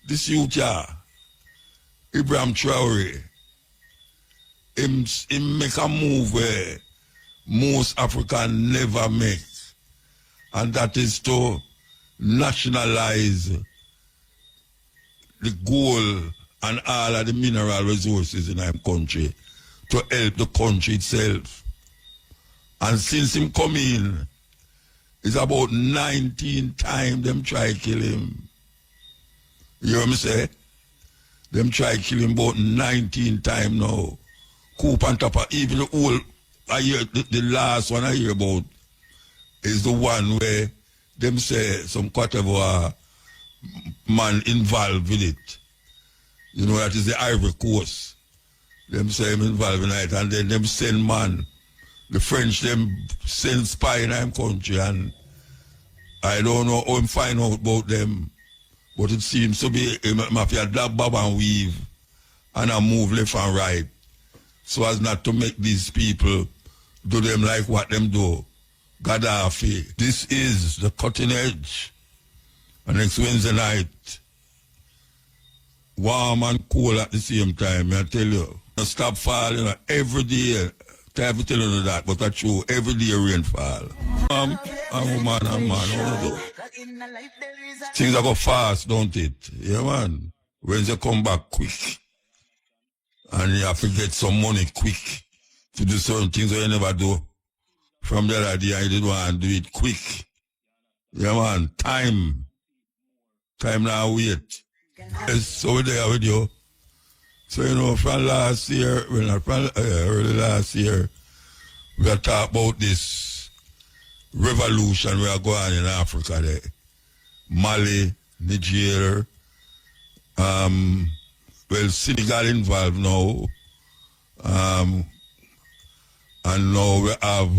This youth here, Ibrahim Traore, him make a move where most Africans never make, and that is to nationalize the gold and all of the mineral resources in our country to help the country itself. And since him come in, it's about 19 times them try kill him. You hear me say? Them try kill him about 19 times now. Coup on top of even the whole, I hear, the last one I hear about is the one where them say some Cote d'Ivoire man involved with it. You know, that is the Ivory Coast. Them say him involved in it, and then them send man. The French, them send spy in our country, and I don't know how I'm find out about them, but it seems to be a mafia dab, bob and weave, and I move left and right, so as not to make these people do them like what them do. Gaddafi. This is the cutting edge. And next Wednesday night, warm and cool at the same time, I tell you. Stop falling every day. I have to tell you that, but that's true. Every day rainfall. I'm a man, what do? Things are go fast, don't it? Yeah, man. When they come back quick, and you have to get some money quick to do certain things that you never do. From the other day, I didn't want to do it quick. Yeah, man. Time now wait. Yes, so we're there with you. So, you know, from last year, early last year, we had talked about this revolution we are going in Africa there. Mali, Niger, well, Senegal involved now. And now we have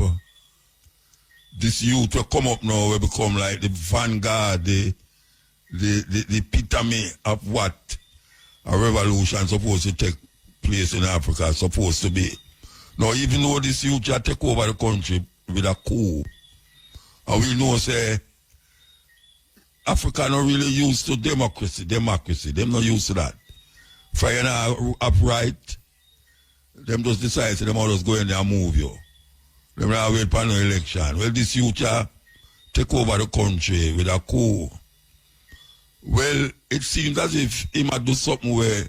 this youth will come up now, will become like the vanguard, the epitome of what a revolution supposed to take place in Africa, supposed to be. Now, even though this youth will take over the country with a coup, and we know, say, Africa not really used to democracy. They're not used to that. For you know, upright, them just decide, say, them all just go in there and move you. Them not wait for no election. Well, this youth take over the country with a coup. Well, it seems as if he might do something where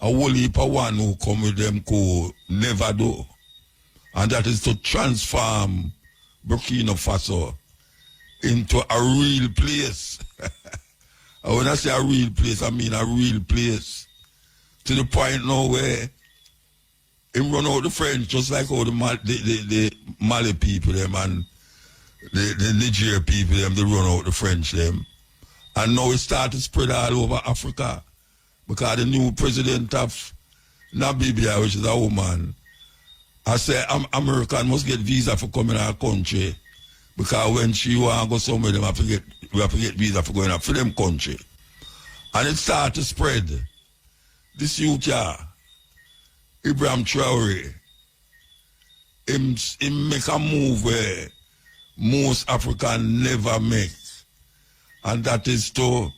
a whole heap of one who come with them coup never do. And that is to transform Burkina Faso into a real place. And when I say a real place, I mean a real place. To the point now where him run out the French just like how the Mali people them and the Niger people them, they run out the French them. And now it started to spread all over Africa. Because the new president of Namibia, which is a woman, I say American must get visa for coming to our country. Because when she want to go somewhere, we have to get visa for going out for them country. And it started to spread. This youth here, Ibrahim Traore, him make a move where most Africans never make. And that is to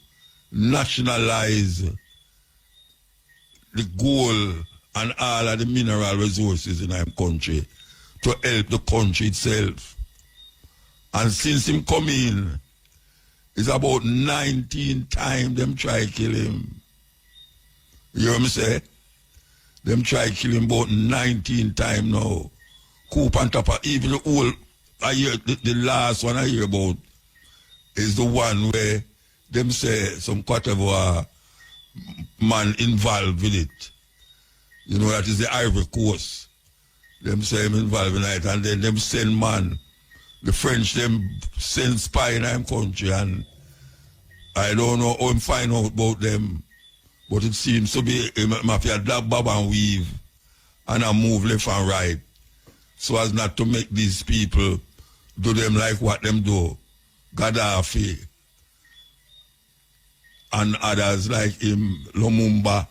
nationalize the gold and all of the mineral resources in our country to help the country itself. And since him come in, it's about 19 times them try kill him. You hear me say? Them try kill him about 19 times now. Coup on top of even the whole, I hear, the last one I hear about is the one where them say some Cote d'Ivoire man involved with it. You know, that is the Ivory Coast. Them say him involved in it, and then them send man. The French, them send spy in our country, and I don't know how I'm find out about them, but it seems to be a mafia dab, bob and weave, and I move left and right, so as not to make these people do them like what them do. Gaddafi and others like him, Lumumba,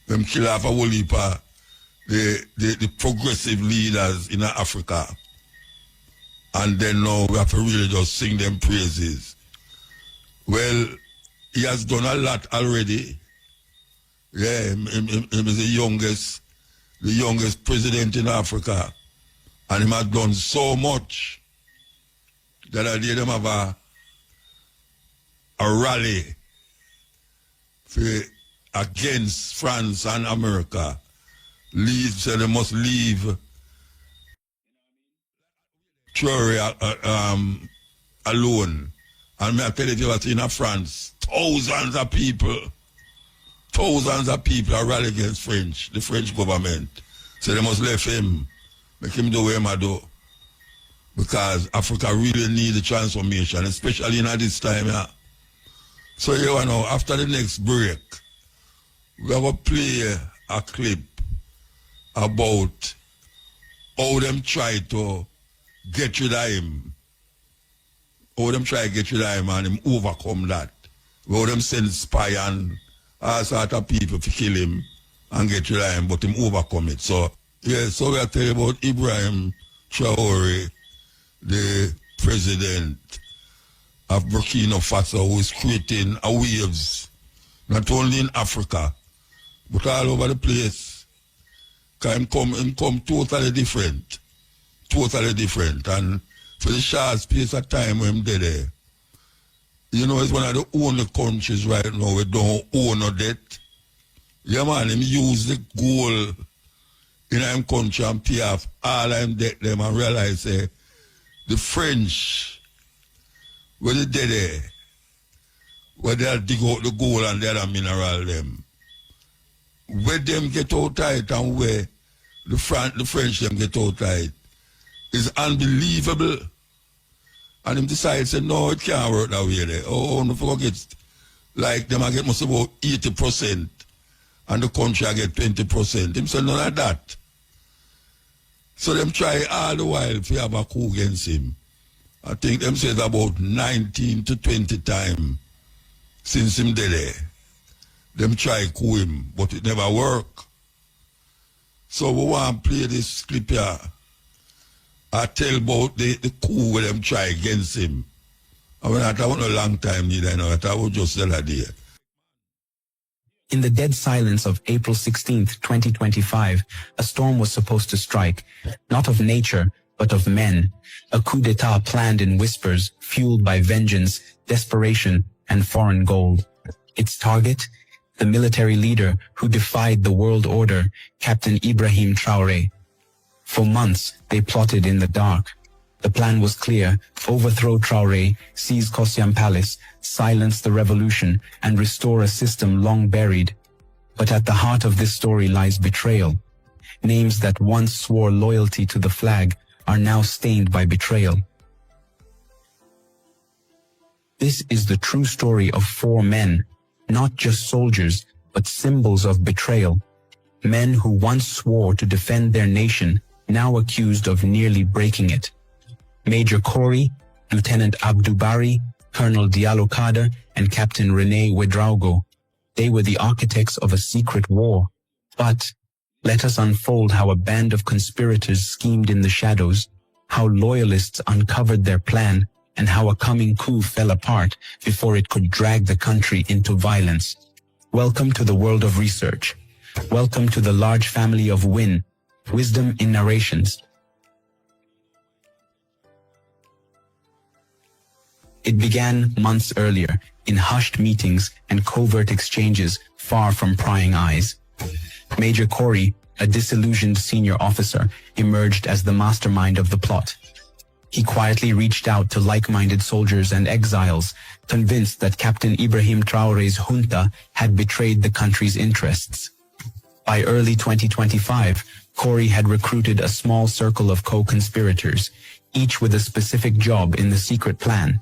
them kill off a whole heap of the progressive leaders in Africa. And then now we have to really just sing them praises. Well, he has done a lot already. Yeah, him is the youngest president in Africa. And he has done so much that I did them have a rally against France and America. So they must leave Traore alone. And I tell you what, in France, thousands of people are rallying against the French government. So they must leave him, make him do what he do. Because Africa really needs a transformation, especially in this time. Yeah. So you know, after the next break, we have to play a clip about how them try to get rid of him. How them try to get rid of him and him overcome that. How them send spy and all sort of people to kill him and get rid of him, but him overcome it. So, yeah, so we are telling about Ibrahim Traore, the president of Burkina Faso, who is creating waves, not only in Africa, but all over the place. Because him come totally different. And for the short space of time when him did there, you know, it's one of the only countries right now we don't own no debt. Yeah, man, him use the gold in him country and pay off all him debt them and realize the French, where they did there, where they dig out the gold and the other mineral them, where them get out tight and where the French them get out tight is unbelievable. And him decide, say, no, it can't work that way there. Oh, no forget, like them I get must about 80% and the country I get 20%. Him say none of that. So them try all the while to have a coup against him. I think them says about 19 to 20 times since him did there. Them try coup him, but it never work. So we want to play this clip here. I tell about the coup where them try against him. I mean, I want a long time neither, you know, I would just tell a day. In the dead silence of April 16th, 2025, a storm was supposed to strike, not of nature, but of men. A coup d'etat planned in whispers, fueled by vengeance, desperation, and foreign gold. Its target? The military leader who defied the world order, Captain Ibrahim Traore. For months, they plotted in the dark. The plan was clear: overthrow Traore, seize Kossiam Palace, silence the revolution, and restore a system long buried. But at the heart of this story lies betrayal. Names that once swore loyalty to the flag are now stained by betrayal. This is the true story of 4 men, not just soldiers, but symbols of betrayal. Men who once swore to defend their nation, now accused of nearly breaking it. Major Corey, Lieutenant Abdou Bari, Colonel Diallo Kader, and Captain Rene Ouedraogo. They were the architects of a secret war. But let us unfold how a band of conspirators schemed in the shadows, how loyalists uncovered their plan, and how a coming coup fell apart before it could drag the country into violence. Welcome to the world of research. Welcome to the large family of Wisdom in Narrations. It began months earlier, in hushed meetings and covert exchanges far from prying eyes. Major Corey, a disillusioned senior officer, emerged as the mastermind of the plot. He quietly reached out to like-minded soldiers and exiles, convinced that Captain Ibrahim Traore's junta had betrayed the country's interests. By early 2025, Corey had recruited a small circle of co-conspirators, each with a specific job in the secret plan.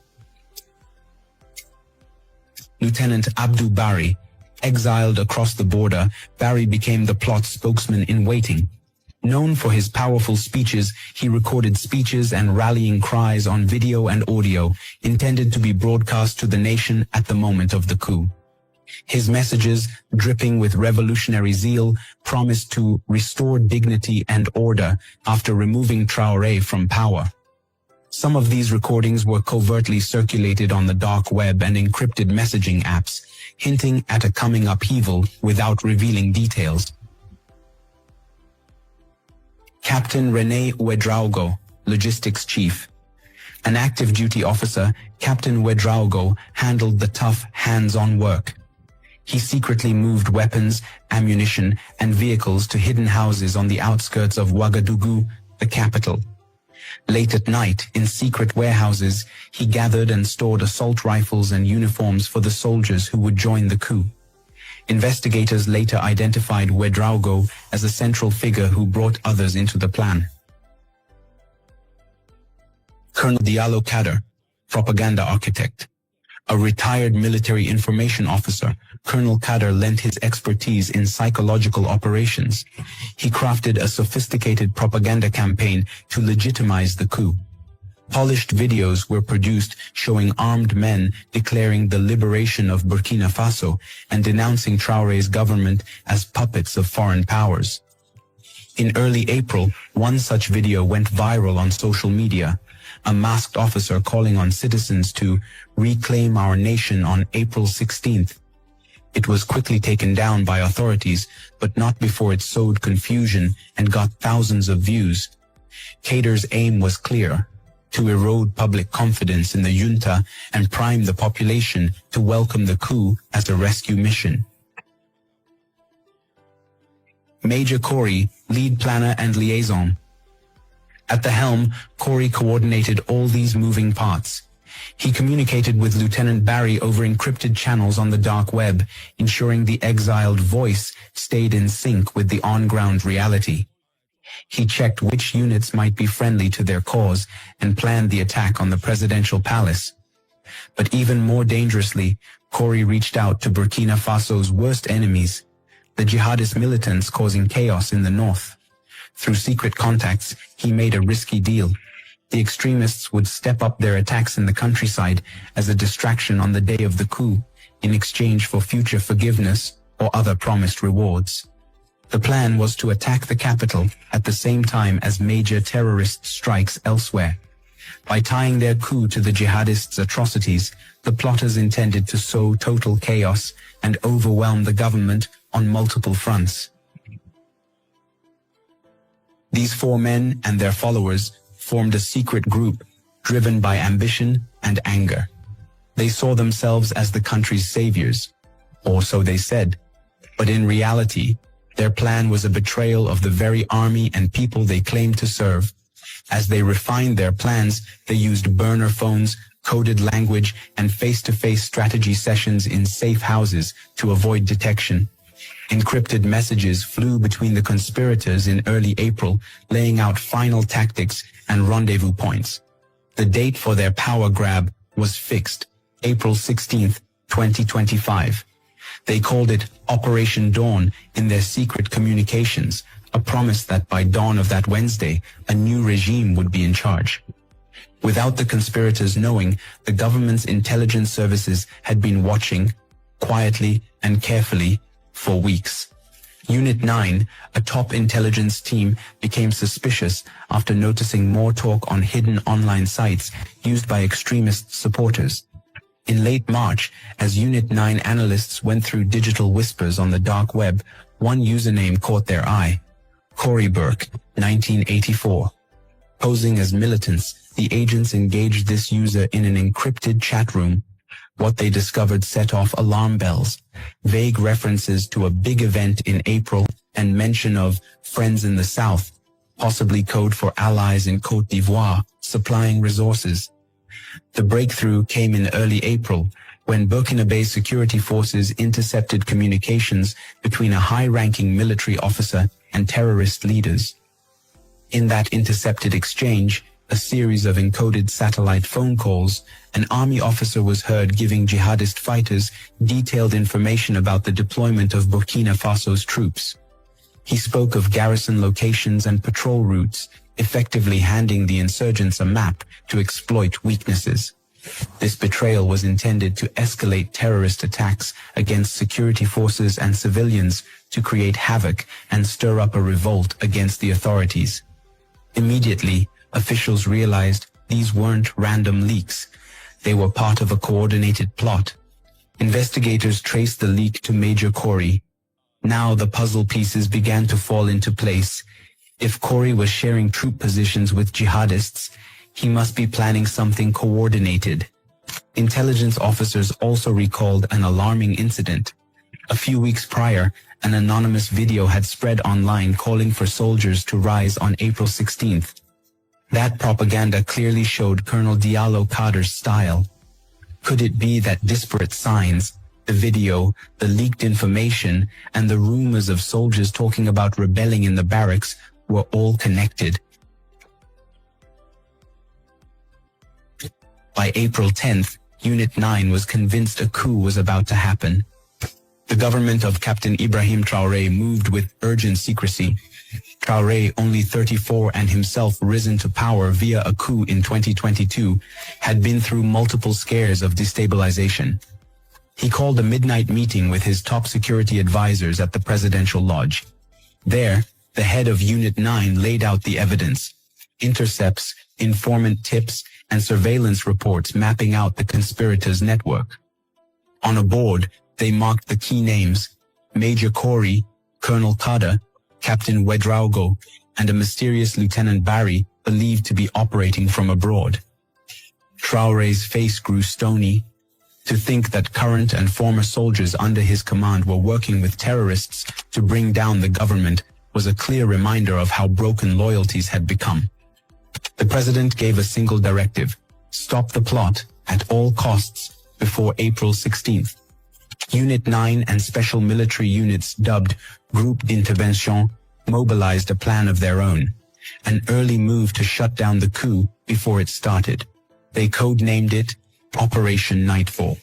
Lieutenant Abdou Bari, exiled across the border, Bari became the plot's spokesman-in-waiting. Known for his powerful speeches, he recorded speeches and rallying cries on video and audio, intended to be broadcast to the nation at the moment of the coup. His messages, dripping with revolutionary zeal, promised to restore dignity and order after removing Traore from power. Some of these recordings were covertly circulated on the dark web and encrypted messaging apps, hinting at a coming upheaval without revealing details. Captain Rene Ouedraogo, Logistics Chief. An active duty officer, Captain Ouedraogo handled the tough, hands-on work. He secretly moved weapons, ammunition, and vehicles to hidden houses on the outskirts of Ouagadougou, the capital. Late at night, in secret warehouses, he gathered and stored assault rifles and uniforms for the soldiers who would join the coup. Investigators later identified Ouedraogo as a central figure who brought others into the plan. Colonel Diallo Kader, propaganda architect. A retired military information officer, Colonel Kader lent his expertise in psychological operations. He crafted a sophisticated propaganda campaign to legitimize the coup. Polished videos were produced showing armed men declaring the liberation of Burkina Faso and denouncing Traore's government as puppets of foreign powers. In early April, one such video went viral on social media. A masked officer calling on citizens to reclaim our nation on April 16th. It was quickly taken down by authorities, but not before it sowed confusion and got thousands of views. Kader's aim was clear: to erode public confidence in the junta and prime the population to welcome the coup as a rescue mission. Major Corey, lead planner and liaison. At the helm, Corey coordinated all these moving parts. He communicated with Lieutenant Barry over encrypted channels on the dark web, ensuring the exiled voice stayed in sync with the on-ground reality. He checked which units might be friendly to their cause and planned the attack on the presidential palace. But even more dangerously, Corey reached out to Burkina Faso's worst enemies, the jihadist militants causing chaos in the north. Through secret contacts, he made a risky deal. The extremists would step up their attacks in the countryside as a distraction on the day of the coup, in exchange for future forgiveness or other promised rewards. The plan was to attack the capital at the same time as major terrorist strikes elsewhere. By tying their coup to the jihadists' atrocities, the plotters intended to sow total chaos and overwhelm the government on multiple fronts. These four men and their followers formed a secret group driven by ambition and anger. They saw themselves as the country's saviors, or so they said, but in reality, their plan was a betrayal of the very army and people they claimed to serve. As they refined their plans, they used burner phones, coded language, and face-to-face strategy sessions in safe houses to avoid detection. Encrypted messages flew between the conspirators in early April, laying out final tactics and rendezvous points. The date for their power grab was fixed, April 16th, 2025. They called it Operation Dawn in their secret communications, a promise that by dawn of that Wednesday, a new regime would be in charge. Without the conspirators knowing, the government's intelligence services had been watching, quietly and carefully, for weeks. Unit 9, a top intelligence team, became suspicious after noticing more talk on hidden online sites used by extremist supporters. In late March, as Unit 9 analysts went through digital whispers on the dark web, one username caught their eye: Corey Burke, 1984. Posing as militants, the agents engaged this user in an encrypted chat room. What they discovered set off alarm bells. Vague references to a big event in April and mention of friends in the south, possibly code for allies in Côte d'Ivoire, supplying resources. The breakthrough came in early April, when Burkinabe security forces intercepted communications between a high-ranking military officer and terrorist leaders. In that intercepted exchange, a series of encoded satellite phone calls, an army officer was heard giving jihadist fighters detailed information about the deployment of Burkina Faso's troops. He spoke of garrison locations and patrol routes, effectively handing the insurgents a map to exploit weaknesses. This betrayal was intended to escalate terrorist attacks against security forces and civilians, to create havoc and stir up a revolt against the authorities. Immediately, officials realized these weren't random leaks. They were part of a coordinated plot. Investigators traced the leak to Major Corey. Now the puzzle pieces began to fall into place. If Corey was sharing troop positions with jihadists, he must be planning something coordinated. Intelligence officers also recalled an alarming incident. A few weeks prior, an anonymous video had spread online calling for soldiers to rise on April 16th. That propaganda clearly showed Colonel Diallo Kader's style. Could it be that disparate signs, the video, the leaked information, and the rumors of soldiers talking about rebelling in the barracks were all connected? By April 10th, Unit 9 was convinced a coup was about to happen. The government of Captain Ibrahim Traore moved with urgent secrecy. Traore, only 34 and himself risen to power via a coup in 2022, had been through multiple scares of destabilization. He called a midnight meeting with his top security advisors at the presidential lodge. There, the head of Unit 9 laid out the evidence: intercepts, informant tips, and surveillance reports mapping out the conspirators' network. On a board, they marked the key names: Major Corey, Colonel Kader, Captain Wedraugo, and a mysterious Lieutenant Barry believed to be operating from abroad. Traore's face grew stony. To think that current and former soldiers under his command were working with terrorists to bring down the government was a clear reminder of how broken loyalties had become. The president gave a single directive: stop the plot at all costs before April 16th. Unit 9 and special military units dubbed Groupe d'Intervention mobilized a plan of their own, an early move to shut down the coup before it started. They codenamed it Operation Nightfall.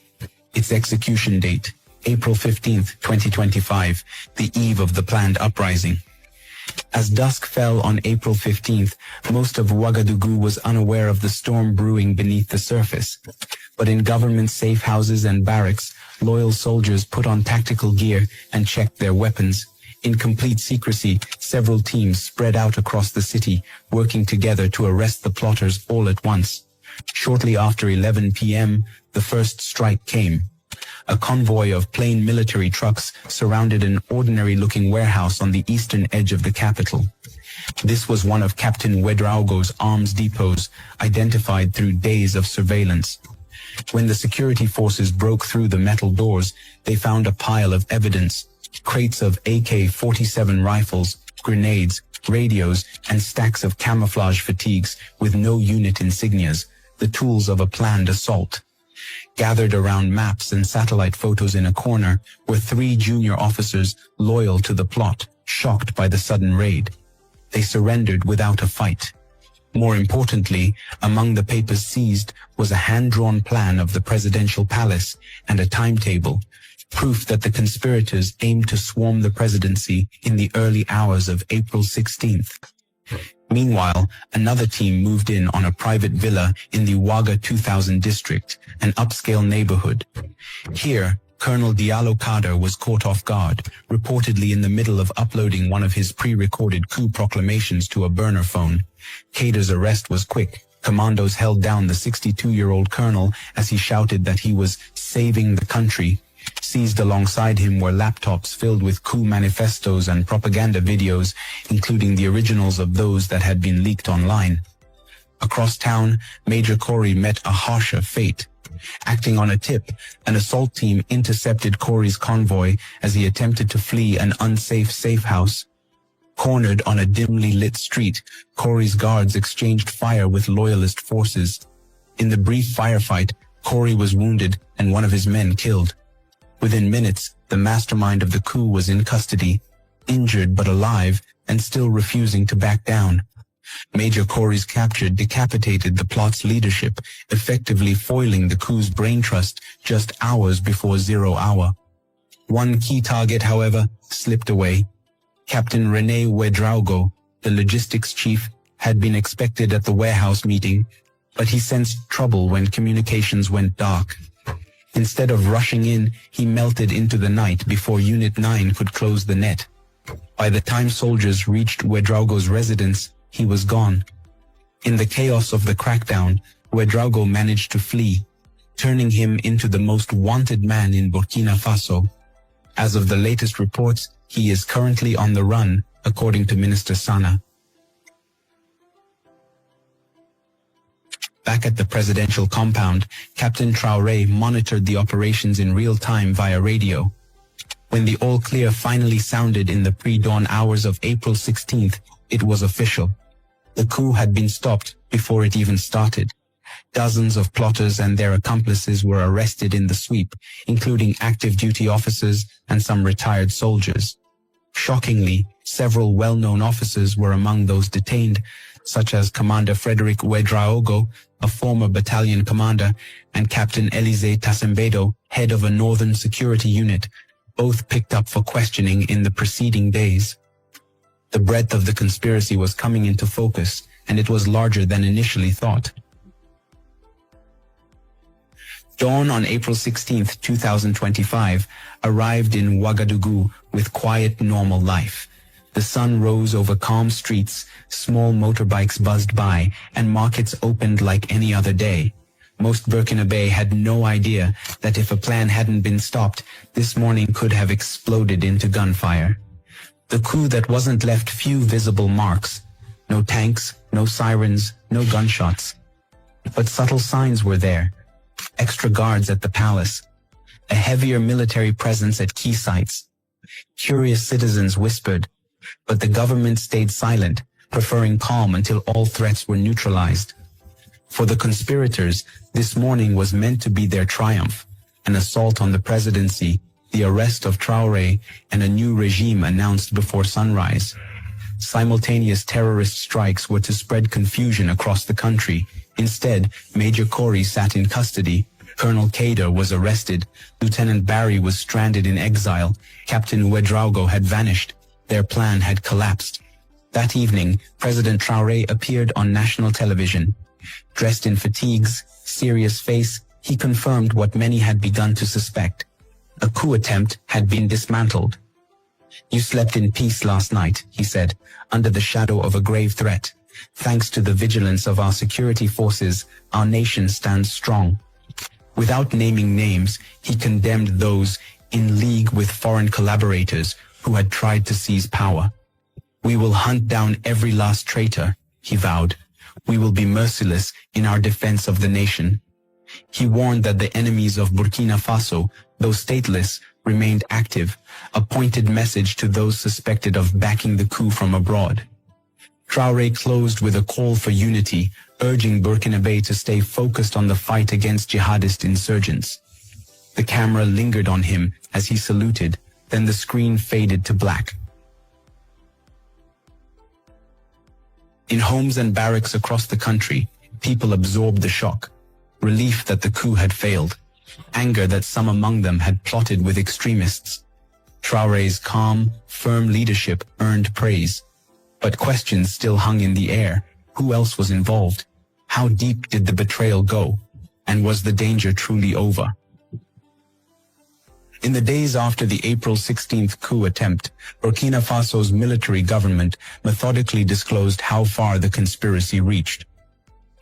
Its execution date, April 15th, 2025, the eve of the planned uprising. As dusk fell on April 15th, most of Ouagadougou was unaware of the storm brewing beneath the surface. But in government safe houses and barracks, loyal soldiers put on tactical gear and checked their weapons. In complete secrecy, several teams spread out across the city, working together to arrest the plotters all at once. Shortly after 11 p.m., the first strike came. A convoy of plain military trucks surrounded an ordinary-looking warehouse on the eastern edge of the capital. This was one of Captain Wedraugo's arms depots, identified through days of surveillance. When the security forces broke through the metal doors, they found a pile of evidence: crates of AK-47 rifles, grenades, radios, and stacks of camouflage fatigues with no unit insignias, the tools of a planned assault. Gathered around maps and satellite photos in a corner were 3 junior officers loyal to the plot, shocked by the sudden raid. They surrendered without a fight. More importantly, among the papers seized was a hand-drawn plan of the presidential palace and a timetable, proof that the conspirators aimed to swarm the presidency in the early hours of April 16th. Meanwhile, another team moved in on a private villa in the Ouaga 2000 district, an upscale neighborhood. Here, Colonel Diallo Kader was caught off guard, reportedly in the middle of uploading one of his pre-recorded coup proclamations to a burner phone. Kader's arrest was quick. Commandos held down the 62-year-old colonel as he shouted that he was saving the country. Seized alongside him were laptops filled with coup manifestos and propaganda videos, including the originals of those that had been leaked online. Across town, Major Corey met a harsher fate. Acting on a tip, an assault team intercepted Corey's convoy as he attempted to flee an unsafe safe house. Cornered on a dimly lit street, Corey's guards exchanged fire with loyalist forces. In the brief firefight, Corey was wounded and one of his men killed. Within minutes, the mastermind of the coup was in custody, injured but alive and still refusing to back down. Major Corey's capture decapitated the plot's leadership, effectively foiling the coup's brain trust just hours before 0 hour. One key target, however, slipped away. Captain René Wedraugo, the logistics chief, had been expected at the warehouse meeting, but he sensed trouble when communications went dark. Instead of rushing in, he melted into the night before Unit 9 could close the net. By the time soldiers reached Wedraugo's residence, he was gone. In the chaos of the crackdown, Wedraugo managed to flee. turning him into the most wanted man in Burkina Faso. As of the latest reports, he is currently on the run, according to Minister Sana. Back at the presidential compound, Captain Traore monitored the operations in real time via radio. When the all-clear finally sounded in the pre-dawn hours of April 16th, it was official. The coup had been stopped before it even started. Dozens of plotters and their accomplices were arrested in the sweep, including active duty officers and some retired soldiers. Shockingly, several well-known officers were among those detained, such as Commander Frederick Ouedraogo, a former battalion commander, and Captain Elise Tassembedo, head of a northern security unit, both picked up for questioning in the preceding days. The breadth of the conspiracy was coming into focus, and it was larger than initially thought. Dawn on April 16, 2025, arrived in Ouagadougou with quiet, normal life. The sun rose over calm streets, small motorbikes buzzed by, and markets opened like any other day. Most Burkinabe had no idea that if a plan hadn't been stopped, this morning could have exploded into gunfire. The coup that wasn't left few visible marks. No tanks, no sirens, no gunshots. But subtle signs were there. Extra guards at the palace. A heavier military presence at key sites. Curious citizens whispered, but the government stayed silent, preferring calm until all threats were neutralized. For the conspirators, this morning was meant to be their triumph, an assault on the presidency, the arrest of Traore, and a new regime announced before sunrise. Simultaneous terrorist strikes were to spread confusion across the country. Instead, Major Kori sat in custody, Colonel Kader was arrested, Lieutenant Barry was stranded in exile, Captain Ouedraogo had vanished. Their plan had collapsed. That evening, President Traore appeared on national television. Dressed in fatigues, serious face, he confirmed what many had begun to suspect. A coup attempt had been dismantled. "You slept in peace last night," he said, "under the shadow of a grave threat. Thanks to the vigilance of our security forces, our nation stands strong." Without naming names, he condemned those in league with foreign collaborators who had tried to seize power. "We will hunt down every last traitor," he vowed. "We will be merciless in our defense of the nation." He warned that the enemies of Burkina Faso, though stateless, remained active, a pointed message to those suspected of backing the coup from abroad. Traore closed with a call for unity, urging Burkinabe to stay focused on the fight against jihadist insurgents. The camera lingered on him as he saluted, then the screen faded to black. In homes and barracks across the country, people absorbed the shock. Relief that the coup had failed. Anger that some among them had plotted with extremists. Traore's calm, firm leadership earned praise. But questions still hung in the air. Who else was involved? How deep did the betrayal go? And was the danger truly over? In the days after the April 16th coup attempt, Burkina Faso's military government methodically disclosed how far the conspiracy reached.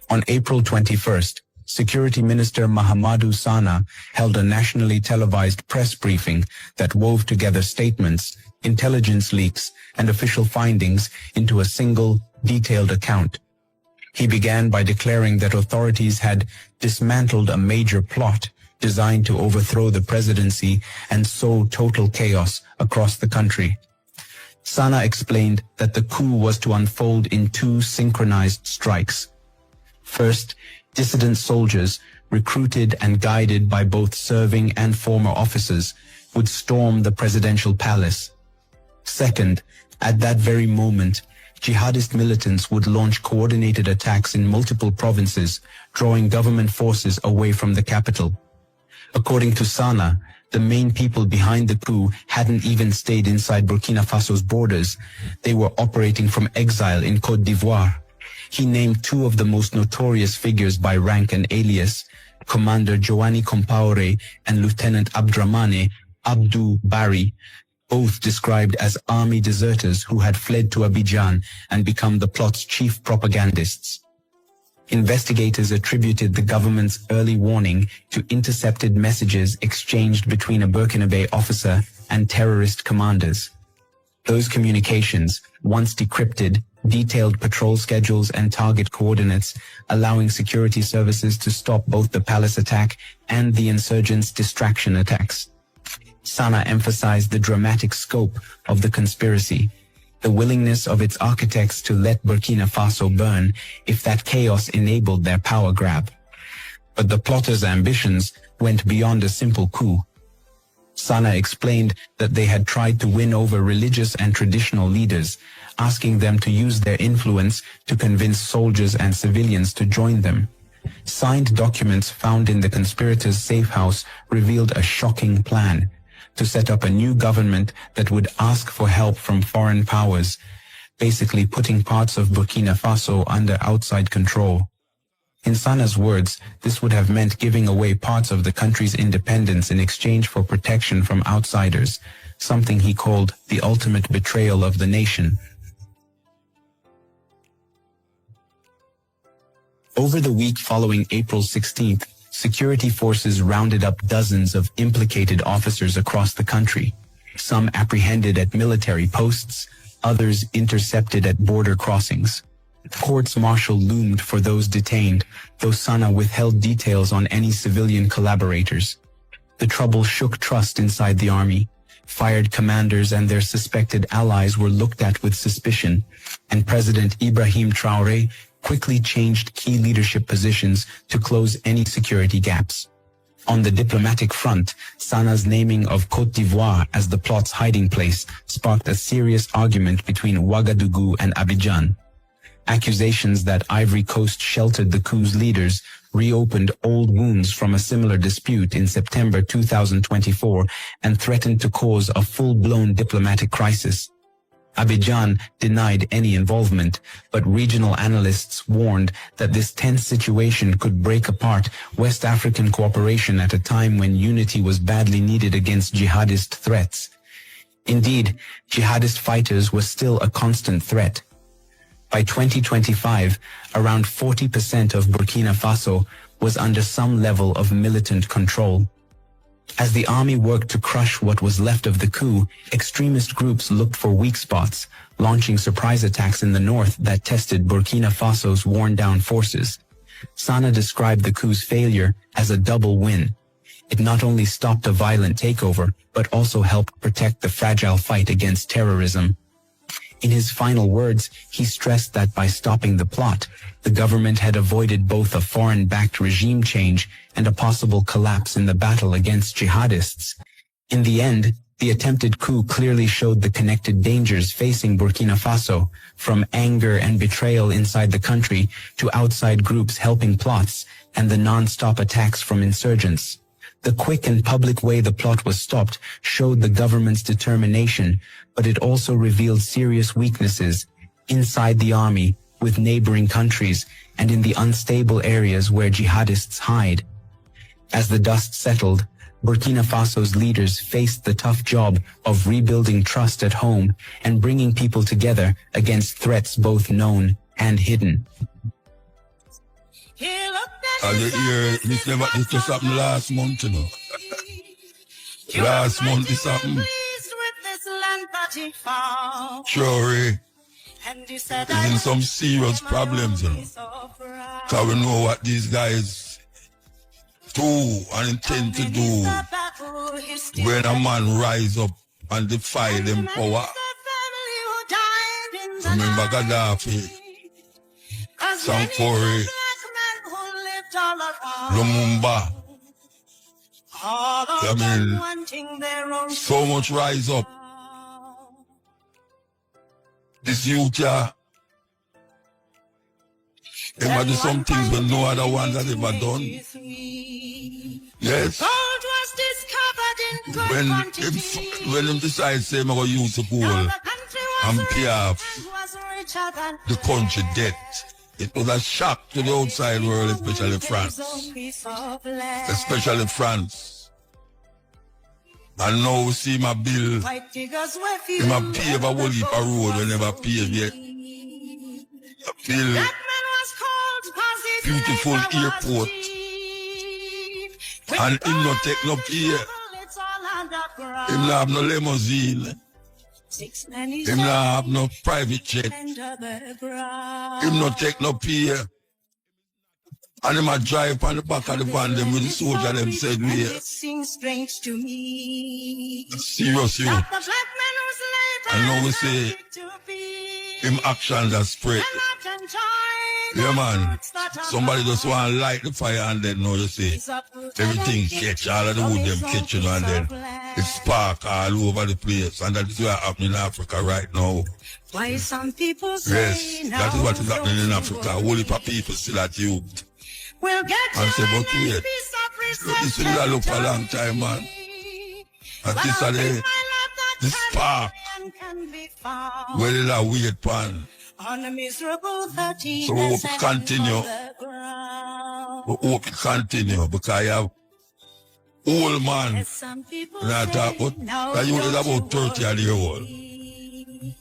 On April 21st, Security Minister Mahamadou Sana held a nationally televised press briefing that wove together statements, intelligence leaks, and official findings into a single, detailed account. He began by declaring that authorities had dismantled a major plot designed to overthrow the presidency and sow total chaos across the country. Sana explained that the coup was to unfold in two synchronized strikes. First, dissident soldiers, recruited and guided by both serving and former officers, would storm the presidential palace. Second, at that very moment, jihadist militants would launch coordinated attacks in multiple provinces, drawing government forces away from the capital. According to Sana, the main people behind the coup hadn't even stayed inside Burkina Faso's borders. They were operating from exile in Côte d'Ivoire. He named two of the most notorious figures by rank and alias, Commander Joanny Compaoré and Lieutenant Abdramane Abdou Barry, both described as army deserters who had fled to Abidjan and become the plot's chief propagandists. Investigators attributed the government's early warning to intercepted messages exchanged between a Burkinabe officer and terrorist commanders. Those communications, once decrypted, detailed patrol schedules and target coordinates, allowing security services to stop both the palace attack and the insurgents' distraction attacks. Sana emphasized the dramatic scope of the conspiracy, the willingness of its architects to let Burkina Faso burn if that chaos enabled their power grab. But the plotters' ambitions went beyond a simple coup. Sana explained that they had tried to win over religious and traditional leaders, asking them to use their influence to convince soldiers and civilians to join them. Signed documents found in the conspirators' safe house revealed a shocking plan to set up a new government that would ask for help from foreign powers, basically putting parts of Burkina Faso under outside control. In Sana's words, this would have meant giving away parts of the country's independence in exchange for protection from outsiders, something he called the ultimate betrayal of the nation. Over the week following April 16th, security forces rounded up dozens of implicated officers across the country, some apprehended at military posts, others intercepted at border crossings. Courts martial loomed for those detained, though Sana withheld details on any civilian collaborators. The trouble shook trust inside the army. Fired commanders and their suspected allies were looked at with suspicion, and President Ibrahim Traore quickly changed key leadership positions to close any security gaps. On the diplomatic front, Sana's naming of Côte d'Ivoire as the plot's hiding place sparked a serious argument between Ouagadougou and Abidjan. Accusations that Ivory Coast sheltered the coup's leaders reopened old wounds from a similar dispute in September 2024 and threatened to cause a full-blown diplomatic crisis. Abidjan denied any involvement, but regional analysts warned that this tense situation could break apart West African cooperation at a time when unity was badly needed against jihadist threats. Indeed, jihadist fighters were still a constant threat. By 2025, around 40% of Burkina Faso was under some level of militant control. As the army worked to crush what was left of the coup, extremist groups looked for weak spots, launching surprise attacks in the north that tested Burkina Faso's worn-down forces. Sana described the coup's failure as a double win. It not only stopped a violent takeover, but also helped protect the fragile fight against terrorism. In his final words, he stressed that by stopping the plot, the government had avoided both a foreign-backed regime change and a possible collapse in the battle against jihadists. In the end, the attempted coup clearly showed the connected dangers facing Burkina Faso, from anger and betrayal inside the country to outside groups helping plots and the non-stop attacks from insurgents. The quick and public way the plot was stopped showed the government's determination, but it also revealed serious weaknesses inside the army, with neighboring countries, and in the unstable areas where jihadists hide. As the dust settled, Burkina Faso's leaders faced the tough job of rebuilding trust at home and bringing people together against threats both known and hidden. This just happened last month, you know. Last month this happened. Traore is in some serious problems, you know. Because we know what these guys do and intend to do when a man rise up and defy them power. Remember Gaddafi, Sankore, Lumumba. I mean, so much rise up. This youth here, they might do some things when no other ones has ever done. Yes. When them decide say I'm going to use the goal and pay off the country debt, it was a shock to the outside world, especially France. Especially France. And now we see my bill, my pave a whole heap of road we never pave yet. beautiful airport. And him not take no pay. Him not have no limousine. Him not have no private jet. Him not take no pay. And him a drive on the back of the van them with the soldier them said we serious youth. And now we say him actions are spread. Yeah man, somebody just want to light the fire and then now you see everything catch, all of the wood them catch, you know, and then it spark all over the place. And that is what happening in Africa right now. Why some people say yes, that is what is happening in Africa. A whole heap of people still at youth. We'll get and say, but wait, this will look for a long time, man. And this are the spark where they are weird pan. On a miserable 13, so we hope it continue. We hope it continue because I have old man. And I talk about, that youth is about 30 years old.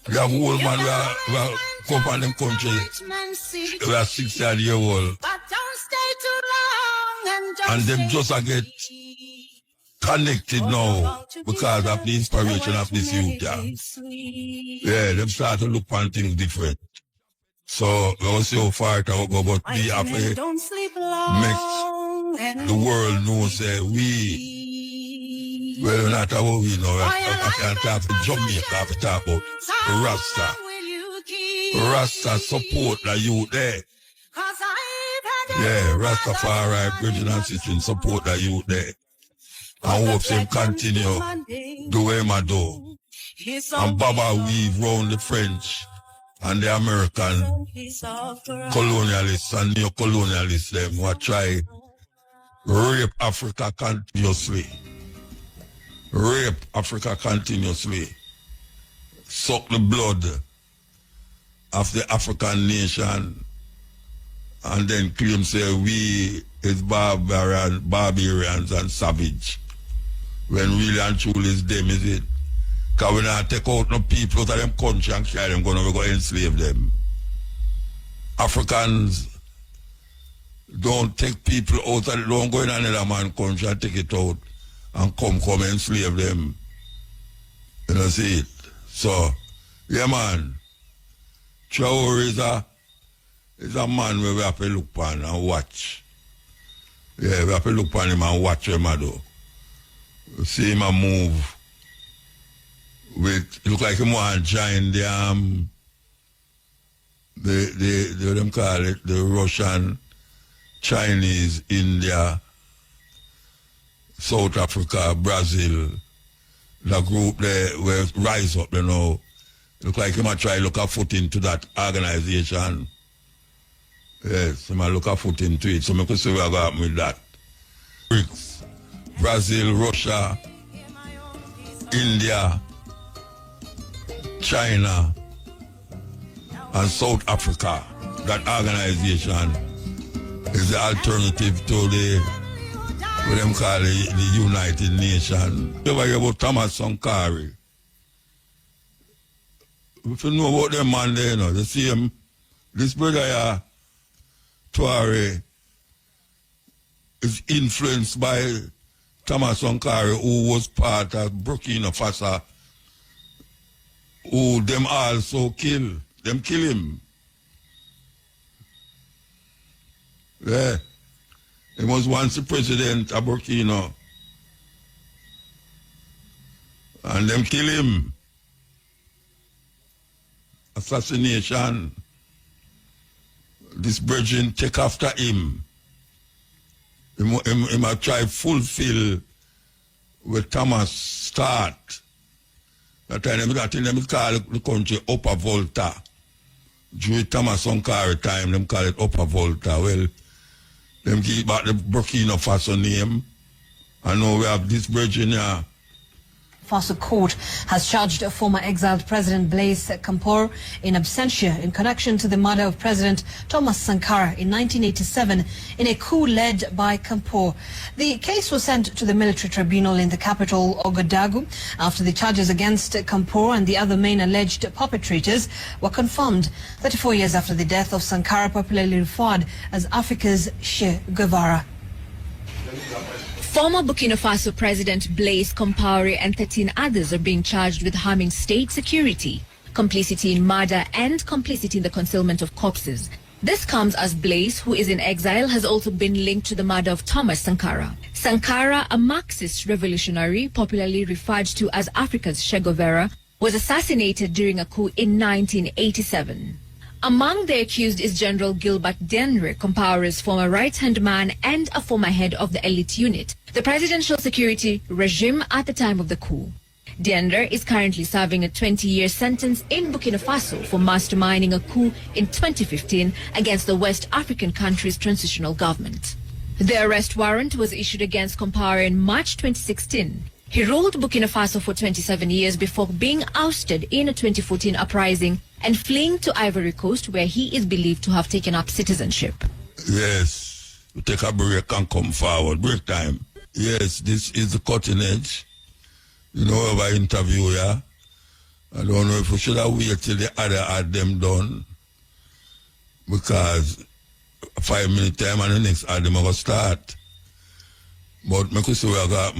We have old man who are come from them country. We are 60 years old. And them just get connected now because of the inspiration of this youth. Yeah, them start to look on things different. So we'll see how far it will go, but we have to make the world know say we, well, not about we know. I can't talk about Jamaica, I talk about Rasta. Rasta support the youth there. Yeah, Rastafari, Bridget and Sisters support the youth there. And hope them continue the way I do. And Baba weave round the French and the American colonialists and neo-colonialists them who try rape Africa continuously. Rape Africa continuously. Suck the blood of the African nation and then claim say we is barbarians and savage. When really and truly is them, is it? Because we not take out no people out of them country and carry them, we go enslave them. Africans don't take people out of, don't go in another man's country and take it out and come enslave them. You know, see it? So, yeah man, Traore is a man where we have to look on and watch. Yeah, we have to look on him and watch him do. See him move with, it look like him want to join the them call it, the Russian, Chinese, India, South Africa, Brazil, the group there where rise up, you know. Look like him try to look a foot into that organization. Yes, him look a foot into it. So I could see where I got with that. BRICS, Brazil, Russia, India, China, and South Africa. That organization is the alternative to the, what them call the United Nations. You ever hear about Thomas Sankara? If you know about them man there, you know, the same, this brother here, Traore, is influenced by Thomas Sankara, who was part of Burkina Faso, who them also kill him. Yeah. He was once the president of Burkina. And them kill him. Assassination. This virgin take after him. He might try fulfill what Thomas start. That time them call the country Upper Volta. During Thomas Sankara time, them call it Upper Volta. Well, them give back the Burkina Faso name. And now we have this virgin here Faso court has charged former exiled President Blaise Compaore in absentia in connection to the murder of President Thomas Sankara in 1987 in a coup led by Compaore. The case was sent to the military tribunal in the capital, Ouagadougou, after the charges against Compaore and the other main alleged perpetrators were confirmed 34 years after the death of Sankara, popularly referred as Africa's Che Guevara. Former Burkina Faso President Blaise Compaore and 13 others are being charged with harming state security, complicity in murder and complicity in the concealment of corpses. This comes as Blaise, who is in exile, has also been linked to the murder of Thomas Sankara. Sankara, a Marxist revolutionary, popularly referred to as Africa's Che Guevara, was assassinated during a coup in 1987. Among the accused is General Gilbert Diendéré, Compaore's former right-hand man and a former head of the elite unit, the presidential security regime at the time of the coup. Diendéré is currently serving a 20-year sentence in Burkina Faso for masterminding a coup in 2015 against the West African country's transitional government. The arrest warrant was issued against Compaore in March 2016. He ruled Burkina Faso for 27 years before being ousted in a 2014 uprising and fleeing to Ivory Coast, where he is believed to have taken up citizenship. Yes, we take a break and come forward. Break time. Yes, this is the cutting edge. You know, if I interview ya, I don't know if we should have waited till the other had them done, because 5 minute time and the next ad them are going to start. But I could say we got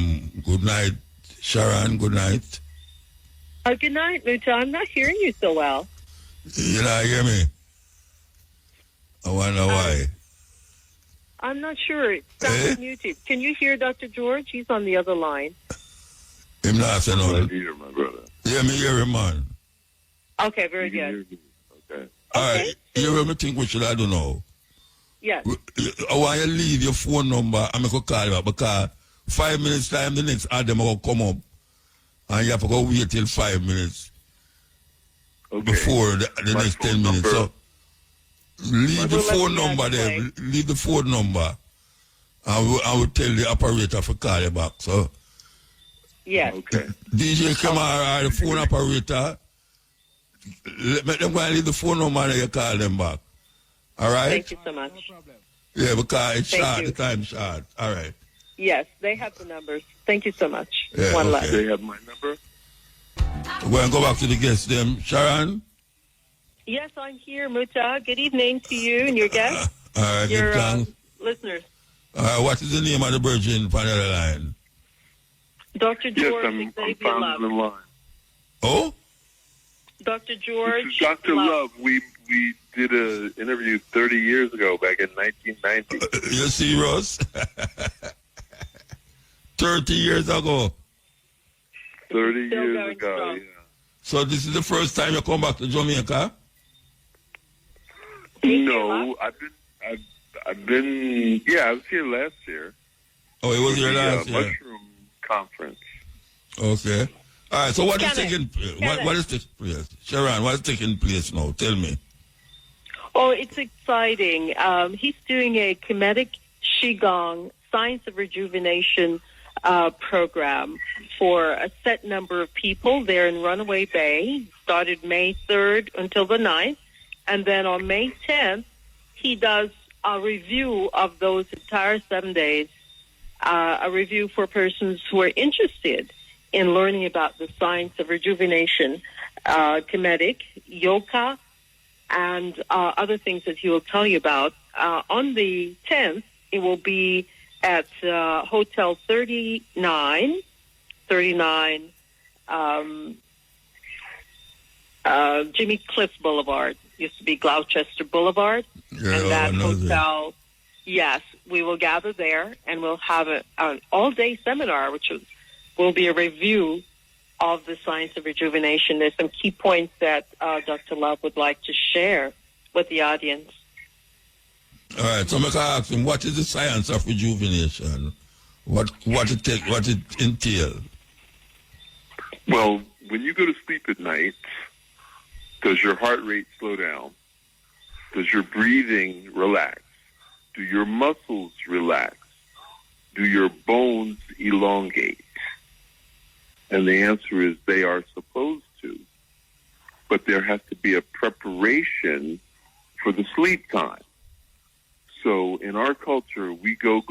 good night, Sharon, good night. Good night, Muta. I'm not hearing you so well. You not hear me? I wonder why. I'm not sure. It sounds muted. Can you hear Dr. George? He's on the other line. Him not saying nothing. Hear my brother. Yeah, me hear him, man. Okay, very good. Okay. All right. You hear me think we should I don't know. Yes. I want you to leave your phone number and I could call you back, because 5 minutes time the next item will come up and you have to go wait till 5 minutes before the next 10 minutes. So leave the phone number there. Leave the phone number. I will tell the operator to call you back. So yes. Okay. DJ Kamara, the phone operator, let them go and leave the phone number and you call them back. All right? Thank you so much. Yeah, because it's Thank short, you. the time's short. All right. Yes, they have the numbers. Thank you so much. Yeah, One okay. left. They have my number? We're going to go back to the guests them. Sharon? Yes, I'm here, Muta. Good evening to you and your guests, All right, your good thanks. listeners. What is the name of the virgin on the other line? Dr. Yes, George I'm Xavier found Love. in the line. Oh? Dr. George This is Dr. Love. We did an interview 30 years ago, back in 1990. You see, Ross? 30 years ago. 30 Still years going ago, strong. yeah. So this is the first time you come back to Jamaica? No, I've been, I was here last year. Oh, it was For your the, last year? Mushroom Conference. Okay. All right, so what is Kenneth, taking what is taking place? Sharon, what is taking place now? Tell me. Oh, it's exciting. He's doing a Kemetic Qigong Science of Rejuvenation program for a set number of people. They're in Runaway Bay. Started May 3rd until the 9th. And then on May 10th, he does a review of those entire 7 days, a review for persons who are interested in learning about the science of rejuvenation, Kemetic, yoga, and other things that he will tell you about. On the 10th, it will be at Hotel 39, Jimmy Cliff Boulevard. Used to be Gloucester Boulevard. Yeah, And that I know hotel, yes, we will gather there and we'll have an all-day seminar, which will be a review of the science of rejuvenation. There's some key points that Dr. Love would like to share with the audience. All right, so I can ask him, what is the science of rejuvenation? What it entails? Well, when you go to sleep at night, does your heart rate slow down? Does your breathing relax? Do your muscles relax? Do your bones elongate? And the answer is they are supposed to. But there has to be a preparation for the sleep time. So in our culture, we go,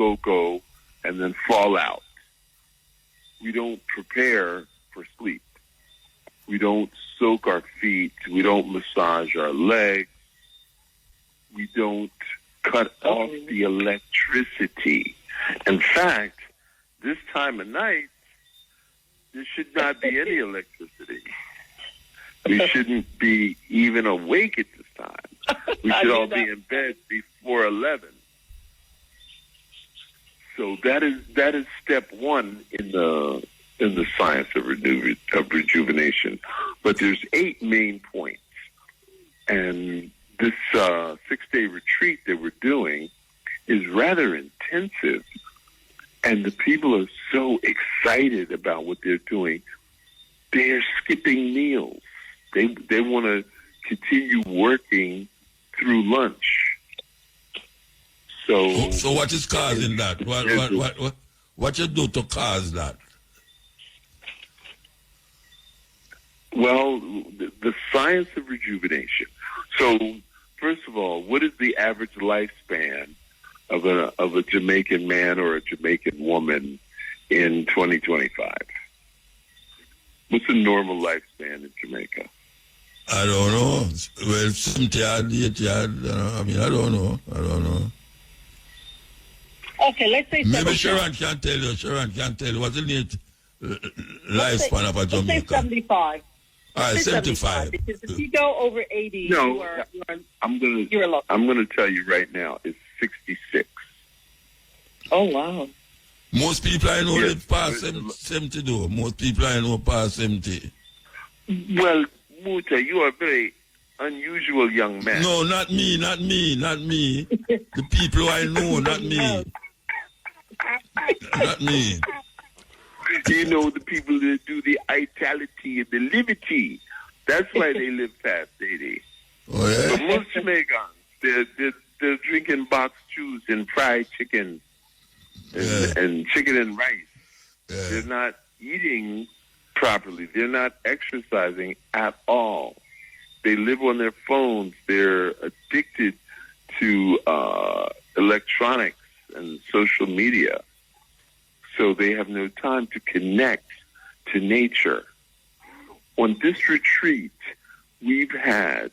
and then fall out. We don't prepare for sleep. We don't soak our feet. We don't massage our legs. We don't cut off the electricity. In fact, this time of night, there should not be any electricity. We shouldn't be even awake at this time. We should all be in bed before 11. So that is step one in the science of rejuvenation. But there's 8 main points, and this 6-day retreat that we're doing is rather intensive, and the people are so excited about what they're doing. They're skipping meals. They want to continue working through lunch. So what is causing that? What you do to cause that? Well, the science of rejuvenation. So, first of all, what is the average lifespan of a Jamaican man or a Jamaican woman in 2025? What's the normal lifespan in Jamaica? I don't know. Well, 70 odd, 80 odd. I don't know. Okay, let's say maybe Sharon can tell you. What's the need lifespan of a Jamaican? Let's say 75. All right, 75. Because if you go over 80, I'm gonna tell you right now, it's 66. Oh wow! Most people I know live past 70 though. Most people I know past 70. Well, Muta, you are a very unusual young man. No, not me. The people I know, not me. Not me. You know, the people that do the vitality and the liberty. That's why they live past 80. Oh, yeah? But most Jamaicans, they're drinking box juice and fried chicken and chicken and rice. Yeah. They're not eating properly. They're not exercising at all. They live on their phones. They're addicted to electronics and social media. So they have no time to connect to nature. On this retreat, we've had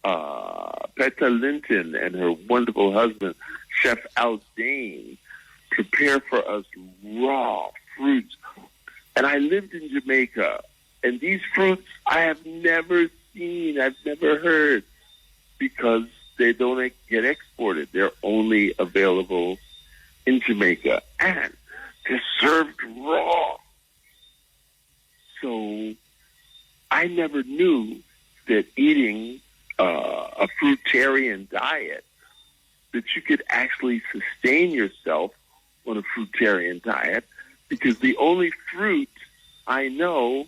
Petta Linton and her wonderful husband, Chef Aldane, prepare for us raw fruits. And I lived in Jamaica, and these fruits I have never seen, I've never heard, because they don't get exported. They're only available in Jamaica. And they're served raw. So I never knew that eating a fruitarian diet, that you could actually sustain yourself on a fruitarian diet, because the only fruit I know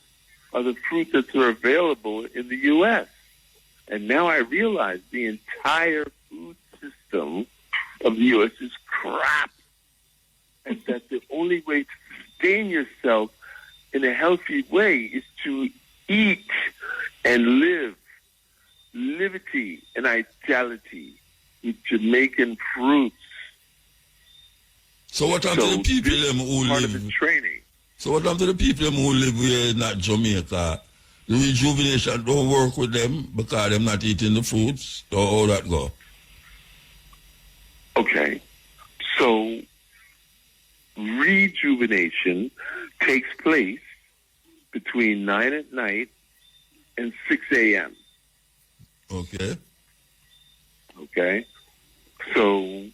are the fruits that are available in the U.S. And now I realize the entire food system of the U.S. is crap. And that the only way to sustain yourself in a healthy way is to eat and live liberty and vitality with Jamaican fruits. So what happened to the people who part live? Of the training. So what happened to the people who live here in not Jamaica? The rejuvenation don't work with them because they're not eating the fruits, or how that go? Okay, so rejuvenation takes place between 9 at night and 6 a.m. Okay. Okay. So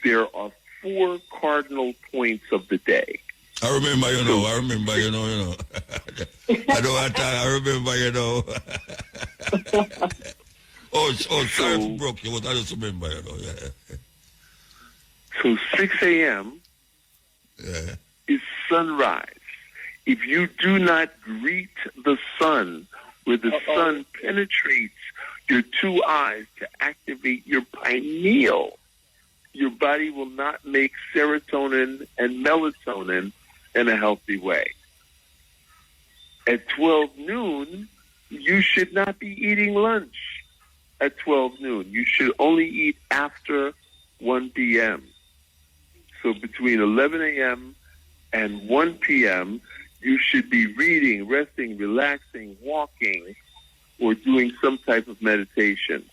there are 4 cardinal points of the day. I remember, you know. I don't have time. I remember, you know. Sorry for broke you, but I just remember, you know. Yeah. So 6 a.m. is sunrise. If you do not greet the sun, where the sun penetrates your 2 eyes to activate your pineal, your body will not make serotonin and melatonin in a healthy way. At 12 noon, you should not be eating lunch at 12 noon. You should only eat after 1 p.m. So between 11 a.m. and 1 p.m., you should be reading, resting, relaxing, walking, or doing some type of meditation.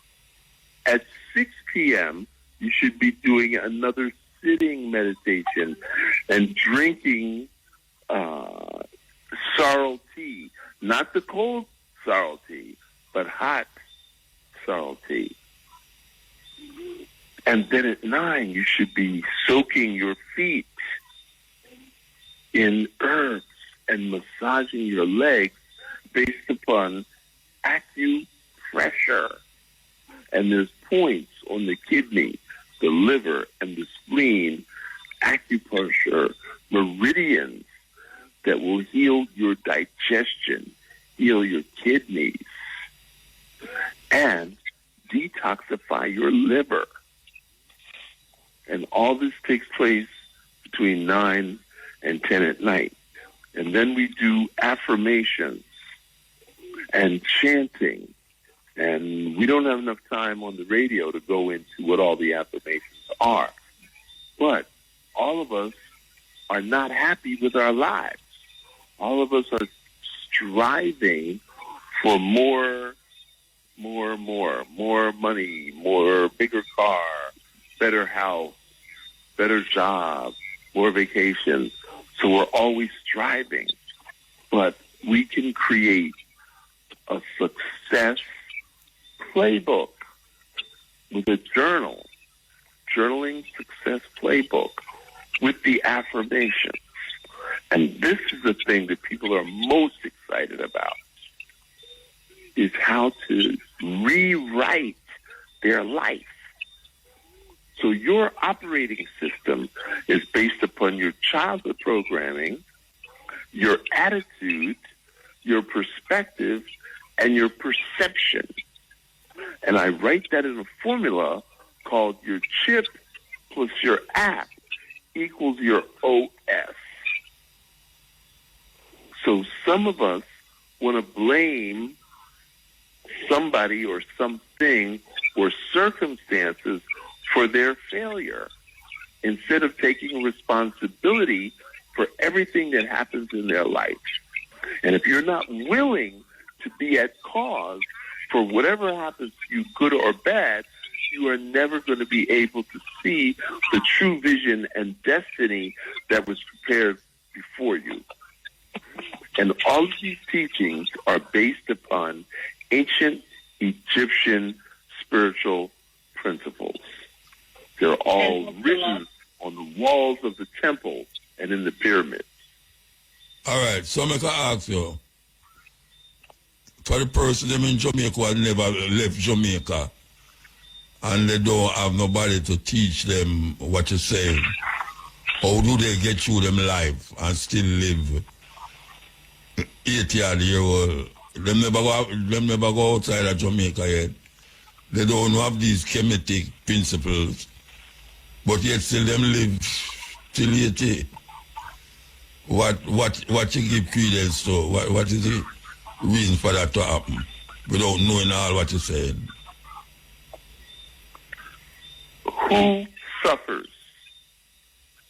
At 6 p.m., you should be doing another sitting meditation and drinking sorrel tea. Not the cold sorrel tea, but hot sorrel tea. And then at 9, you should be soaking your feet in herbs and massaging your legs based upon acupressure. And there's points on the kidney, the liver, and the spleen, acupressure meridians that will heal your digestion, heal your kidneys, and detoxify your liver. And all this takes place between 9 and 10 at night. And then we do affirmations and chanting. And we don't have enough time on the radio to go into what all the affirmations are. But all of us are not happy with our lives. All of us are striving for more money, more bigger car, better house, better job, more vacation. So we're always striving. But we can create a success playbook with a journaling success playbook with the affirmations. And this is the thing that people are most excited about, is how to rewrite their life. So your operating system is based upon your childhood programming, your attitude, your perspective, and your perception. And I write that in a formula called your chip plus your app equals your OS. So some of us want to blame somebody or something or circumstances for their failure instead of taking responsibility for everything that happens in their life. And if you're not willing to be at cause for whatever happens to you, good or bad, you are never going to be able to see the true vision and destiny that was prepared before you. And all of these teachings are based upon ancient Egyptian spiritual principles. They're all written on the walls of the temple and in the pyramids. All right, so I can ask you, for the person them in Jamaica who never left Jamaica and they don't have nobody to teach them what you're saying, how do they get through them life and still live 80-year-old? Them never go outside of Jamaica yet. They don't have these chemetic principles, but yet still them live till 80. What you give credence to? What is the reason for that to happen without knowing all what you're saying? Who suffers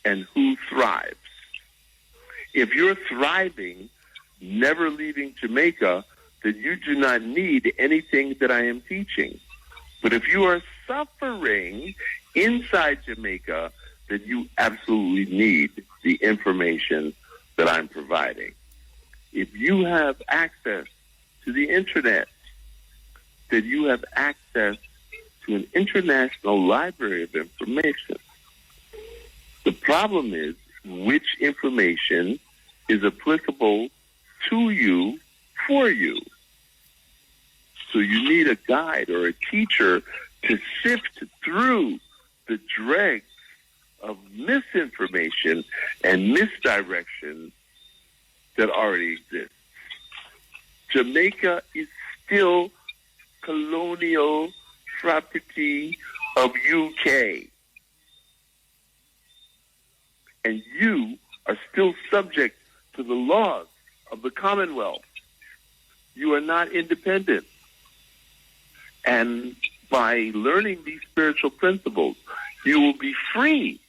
and who thrives? If you're thriving, never leaving Jamaica, then you do not need anything that I am teaching. But if you are suffering inside Jamaica, then you absolutely need the information that I'm providing. If you have access to the internet, then you have access to an international library of information. The problem is which information is applicable to you, for you. So you need a guide or a teacher to sift through the dregs of misinformation and misdirection that already exists. Jamaica is still colonial property of UK. And you are still subject to the laws of the Commonwealth you are not independent. And by learning these spiritual principles, you will be free.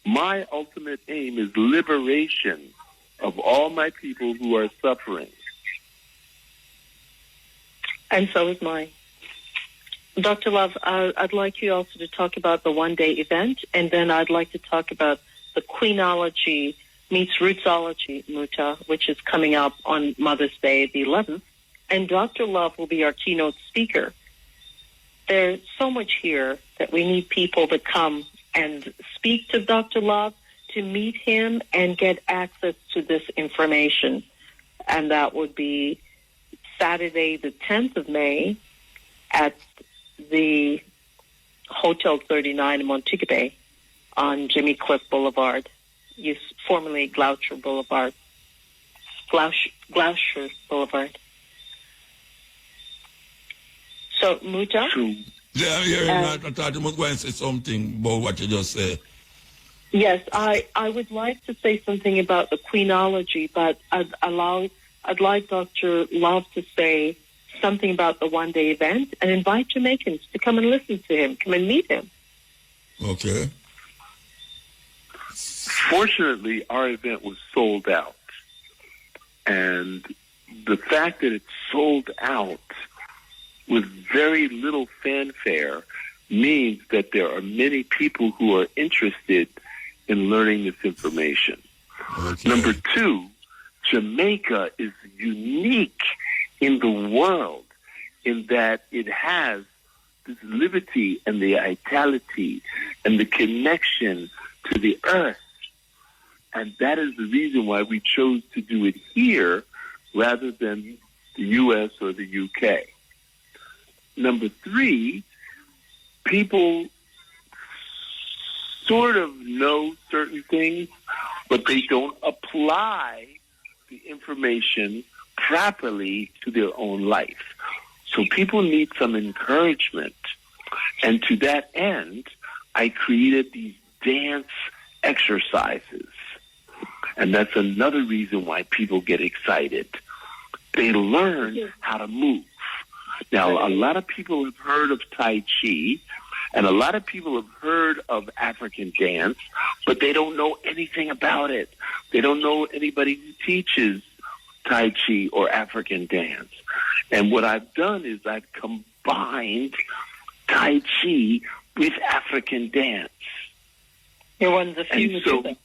My ultimate aim is liberation of all my people who are suffering. And so is mine. Dr. Love, I'd like you also to talk about the one-day event, and then I'd like to talk about the Queenology meets Rootsology, Muta, which is coming up on Mother's Day, the 11th. And Dr. Love will be our keynote speaker. There's so much here that we need people to come and speak to Dr. Love, to meet him and get access to this information. And that would be Saturday, the 10th of May at the Hotel 39 in Montego Bay on Jimmy Cliff Boulevard, formerly Gloucester Boulevard. Gloucester Boulevard. So, Muta? Yeah, I'm hearing that. I thought you were going to say something about what you just said. Yes, I would like to say something about the Queenology, but I'd like Dr. Love to say something about the one-day event and invite Jamaicans to come and listen to him, come and meet him. Okay. Fortunately, our event was sold out. And the fact that it's sold out with very little fanfare means that there are many people who are interested in learning this information. Okay. Number two, Jamaica is unique in the world in that it has this liberty and the vitality and the connection to the earth. And that is the reason why we chose to do it here rather than the U.S. or the U.K. Number three, people sort of know certain things, but they don't apply the information properly to their own life. So people need some encouragement. And to that end, I created these dance exercises. And that's another reason why people get excited. They learn how to move. Now, a lot of people have heard of Tai Chi, and a lot of people have heard of African dance, but they don't know anything about it. They don't know anybody who teaches Tai Chi or African dance. And what I've done is I've combined Tai Chi with African dance. You're one of the few who do that.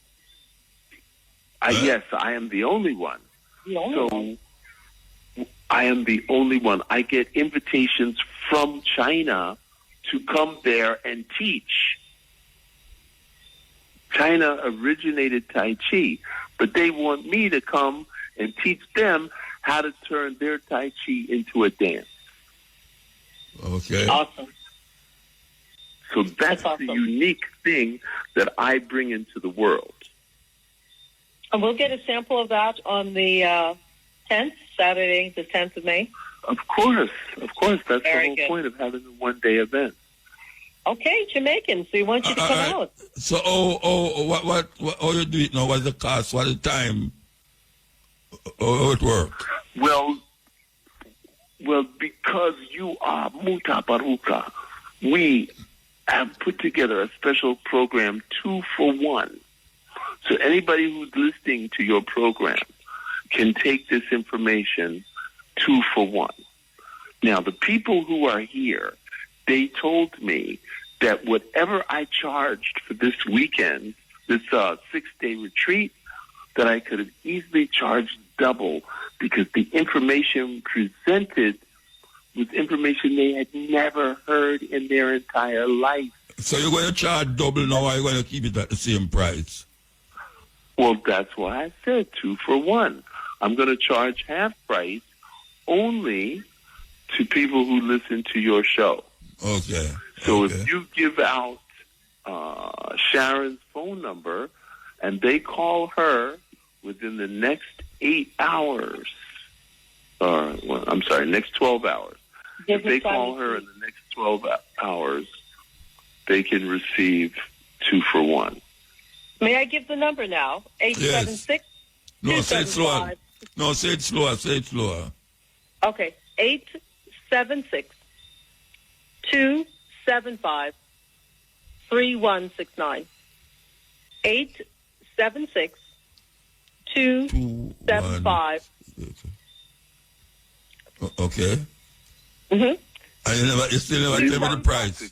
Yes, I am the only one. The only one. I am the only one. I get invitations from China to come there and teach. China originated Tai Chi, but they want me to come and teach them how to turn their Tai Chi into a dance. Okay. Awesome. So that's awesome. the unique thing that I bring into the world. And we'll get a sample of that on the 10th, Saturday, the 10th of May. Of course. That's Very the whole good. point of having a one-day event. Okay, Jamaicans, we want you to come out. So, what you do it now? What's the cost? What's the time? How it work? Well, because you are Mutabaruka, we have put together a special program 2 for 1. So anybody who's listening to your program can take this information 2 for 1. Now, the people who are here, they told me that whatever I charged for this weekend, this 6-day retreat, that I could have easily charged double because the information presented was information they had never heard in their entire life. So you're going to charge double now, or you're going to keep it at the same price? Well, that's why I said 2 for 1. I'm going to charge half price only to people who listen to your show. Okay. So if you give out Sharon's phone number and they call her within the next 8 hours, next 12 hours. If they call her in the next 12 hours, they can receive 2 for 1. May I give the number now? 876 No, say it slower. No, say it slower. Okay, 876-275-3169. 876-275. Okay. Mm-hmm. And you still never tell me the price.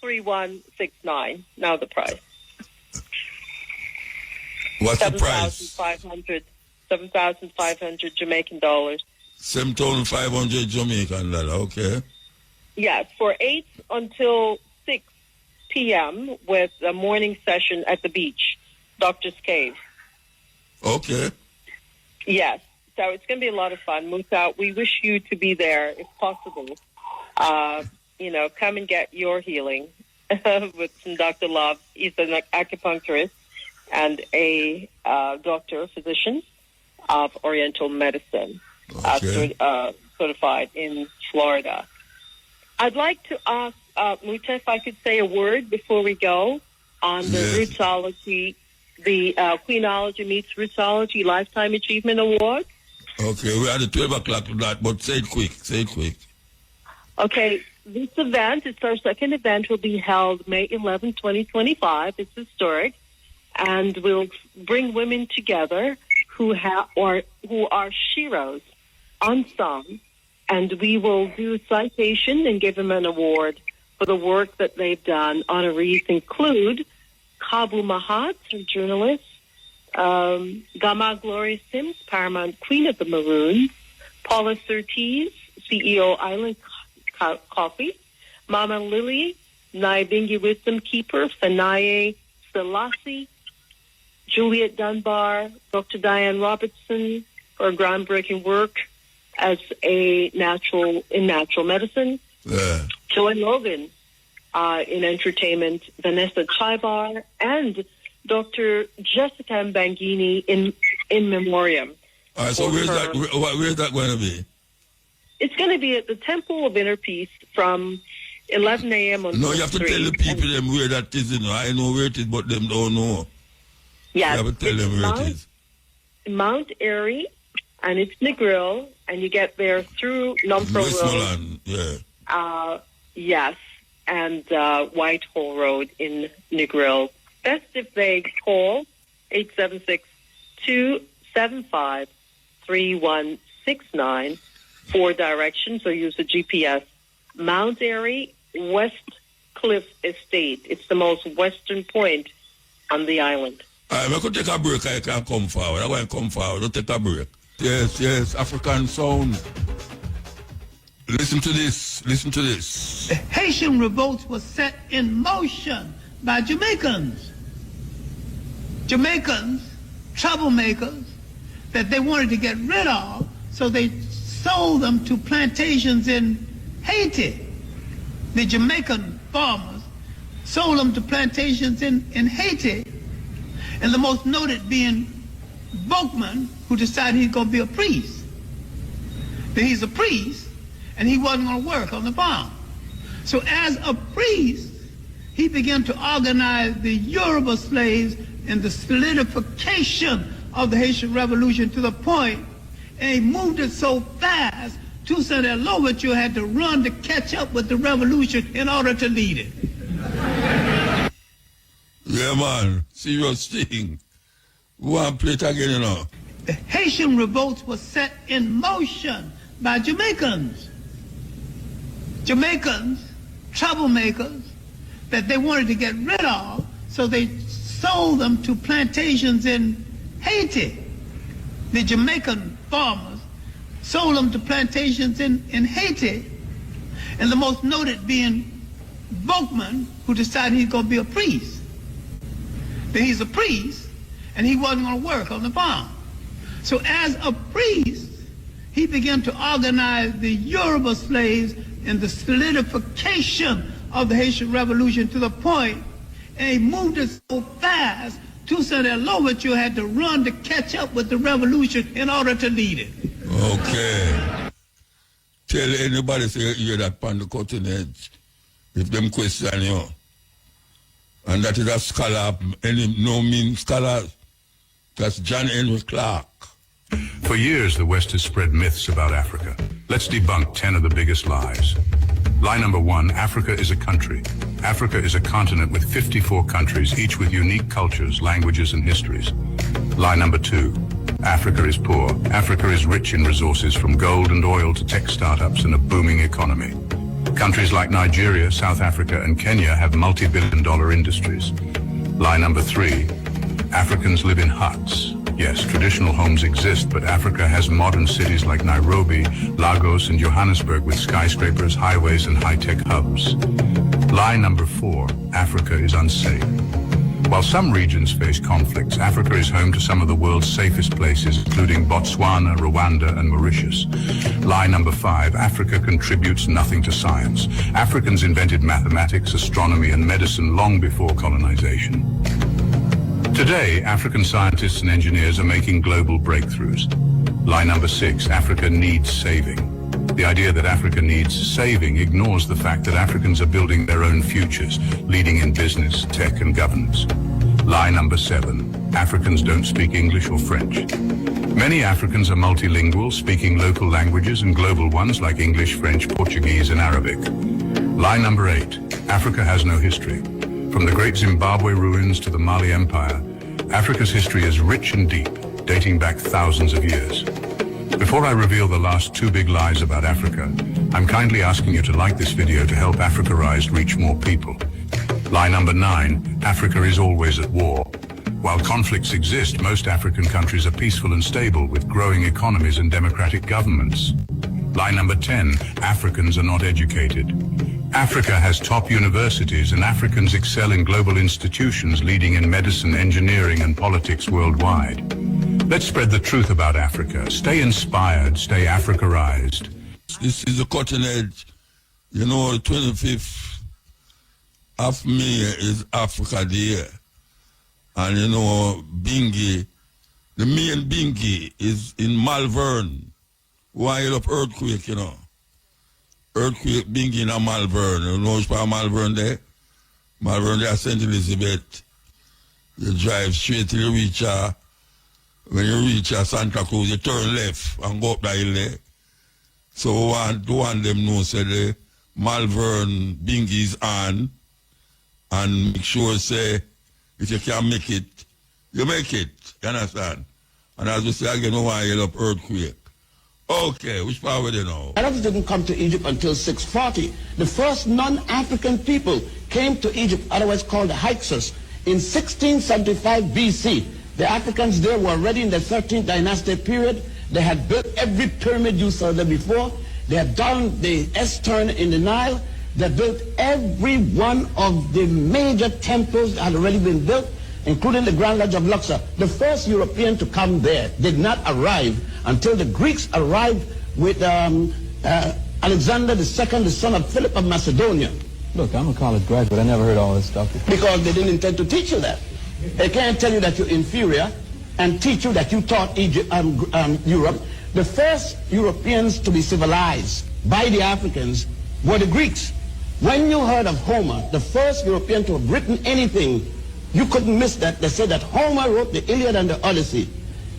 275-3169. Now the price. What's the price? 7,500 Jamaican dollars. 7,500 Jamaican dollar. Okay. Yes, for 8 until 6 p.m. with a morning session at the beach, Doctor's Cave. Okay. Yes, so it's going to be a lot of fun. Muta, we wish you to be there if possible. Come and get your healing with some Dr. Love. He's an acupuncturist and a physician of Oriental medicine, Okay. certified in Florida. I'd like to ask Muta if I could say a word before we go on the Yes. Rootology, the Queenology Meets Rootology Lifetime Achievement Award. Okay, we had a 12 o'clock to that, but say it quick. Okay, this event, it's our second event, will be held May 11, 2025. It's historic, and we'll bring women together who are sheroes, unsung, and we will do a citation and give them an award for the work that they've done. Honorees include Kabu Mahat, a journalist, Gama Gloria Sims, Paramount Queen of the Maroons, Paula Surtees, CEO Island Coffee, Mama Lily, Naibingi Wisdom Keeper, Fanaye Selassie, Juliet Dunbar, Dr. Diane Robertson for groundbreaking work as in natural medicine, Yeah. Joanne Logan in entertainment, Vanessa Chaibar, and Dr. Jessica Mbangini in memoriam. All right, so where's that going to be? It's going to be at the Temple of Inner Peace from 11 a.m. on No, you have to tell the people them where that is. I know where it is, but them don't know. Yeah, You have to tell them where it is. Mount Airy, and it's Negril, and you get there through Lumpro Road. Westmoreland, yeah. Yes, and Whitehall Road in Negril. Best if they call 876-275-3169 for directions, or use the GPS. Mount Airy, West Cliff Estate. It's the most western point on the island. All right, I could take a break. I can come forward. I want to come forward. Don't take a break. Yes, African sound. Listen to this. The Haitian revolts was set in motion by Jamaicans. Troublemakers, that they wanted to get rid of, so they sold them to plantations in Haiti. The Jamaican farmers sold them to plantations in Haiti, and the most noted being Boakman, who decided he's going to be a priest. That he's a priest, and he wasn't going to work on the farm. So as a priest, he began to organize the Yoruba slaves in the solidification of the Haitian Revolution, to the point, and he moved it so fast, Toussaint Louverture had to run to catch up with the revolution in order to lead it. Yeah, man. Serious thing. We want to play it again, The Haitian revolts was set in motion by Jamaicans. Troublemakers, that they wanted to get rid of, so they sold them to plantations in Haiti. The Jamaican farmers sold them to plantations in Haiti, and the most noted being Boakman, who decided he's going to be a priest. That he's a priest, and he wasn't going to work on the farm. So as a priest, he began to organize the Yoruba slaves in the solidification of the Haitian Revolution, to the point, and he moved it so fast, Toussaint Louverture had to run to catch up with the revolution in order to lead it. Okay. Tell anybody say you hear that on the cutting edge, if them question you. And that is a scholar, no mean scholar. That's John Henry Clark. For years, the West has spread myths about Africa. Let's debunk 10 of the biggest lies. Lie number 1, Africa is a country. Africa is a continent with 54 countries, each with unique cultures, languages, and histories. Lie number 2, Africa is poor. Africa is rich in resources from gold and oil to tech startups and a booming economy. Countries like Nigeria, South Africa, and Kenya have multi-billion-dollar industries. Lie number 3, Africans live in huts. Yes, traditional homes exist, but Africa has modern cities like Nairobi, Lagos, and Johannesburg with skyscrapers, highways, and high-tech hubs. Lie number 4, Africa is unsafe. While some regions face conflicts, Africa is home to some of the world's safest places, including Botswana, Rwanda, and Mauritius. Lie number 5, Africa contributes nothing to science. Africans invented mathematics, astronomy, and medicine long before colonization. Today, African scientists and engineers are making global breakthroughs. Lie number 6, Africa needs saving. The idea that Africa needs saving ignores the fact that Africans are building their own futures, leading in business, tech, and governance. Lie number 7, Africans don't speak English or French. Many Africans are multilingual, speaking local languages and global ones like English, French, Portuguese, and Arabic. Lie number 8, Africa has no history. From the great Zimbabwe ruins to the Mali Empire, Africa's history is rich and deep, dating back thousands of years. Before I reveal the last 2 big lies about Africa, I'm kindly asking you to like this video to help Africarized reach more people. Lie number 9, Africa is always at war. While conflicts exist, most African countries are peaceful and stable with growing economies and democratic governments. Lie number 10, Africans are not educated. Africa has top universities and Africans excel in global institutions leading in medicine, engineering, and politics worldwide. Let's spread the truth about Africa. Stay inspired, stay Africarized. This is the cutting edge. You know, the 25th of May is Africa Day. And you know, Bingi, the main Bingi is in Malvern. Wild up earthquake, you know. Earthquake Bingi in Malvern. You know which part of Malvern there? Malvern there, St. Elizabeth. You drive straight till you reach when you reach Santa Cruz, you turn left and go up the hill there. So one them know, say the Malvern Bingi is on, and make sure, say, if you can't make it, you make it. You understand? And as we say again, we want to yell up earthquake. Okay, which part were they now? Arabs didn't come to Egypt until 640. The first non-African people came to Egypt, otherwise called the Hyksos, in 1675 BC. The Africans there were already in the 13th dynasty period. They had built every pyramid you saw there before. They had done the S-turn in the Nile. They built every one of the major temples that had already been built, including the Grand Lodge of Luxor. The first European to come there did not arrive until the Greeks arrived with Alexander II, the son of Philip of Macedonia. Look, I'm a college graduate. I never heard all this stuff before. Because they didn't intend to teach you that. They can't tell you that you're inferior and teach you that you taught Egypt, Europe. The first Europeans to be civilized by the Africans were the Greeks. When you heard of Homer, the first European to have written anything, you couldn't miss that. They said that Homer wrote the Iliad and the Odyssey.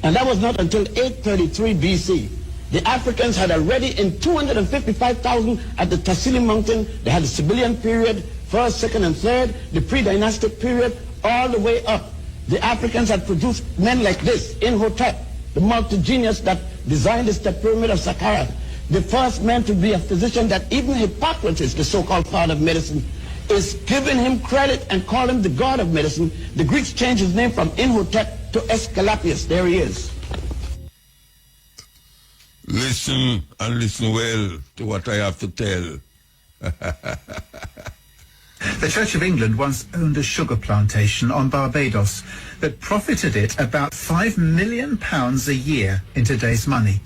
And that was not until 833 BC. The Africans had already in 255,000 at the Tassili Mountain. They had the Sibyllian period, first, second, and third, the pre-dynastic period, all the way up. The Africans had produced men like this, Imhotep, the multi-genius that designed the step pyramid of Saqqara, the first man to be a physician that even Hippocrates, the so-called father of medicine, is giving him credit and calling him the god of medicine. The Greeks changed his name from Imhotep to Aesculapius. There he is. Listen and listen well to what I have to tell. The Church of England once owned a sugar plantation on Barbados that profited it about £5 million a year in today's money.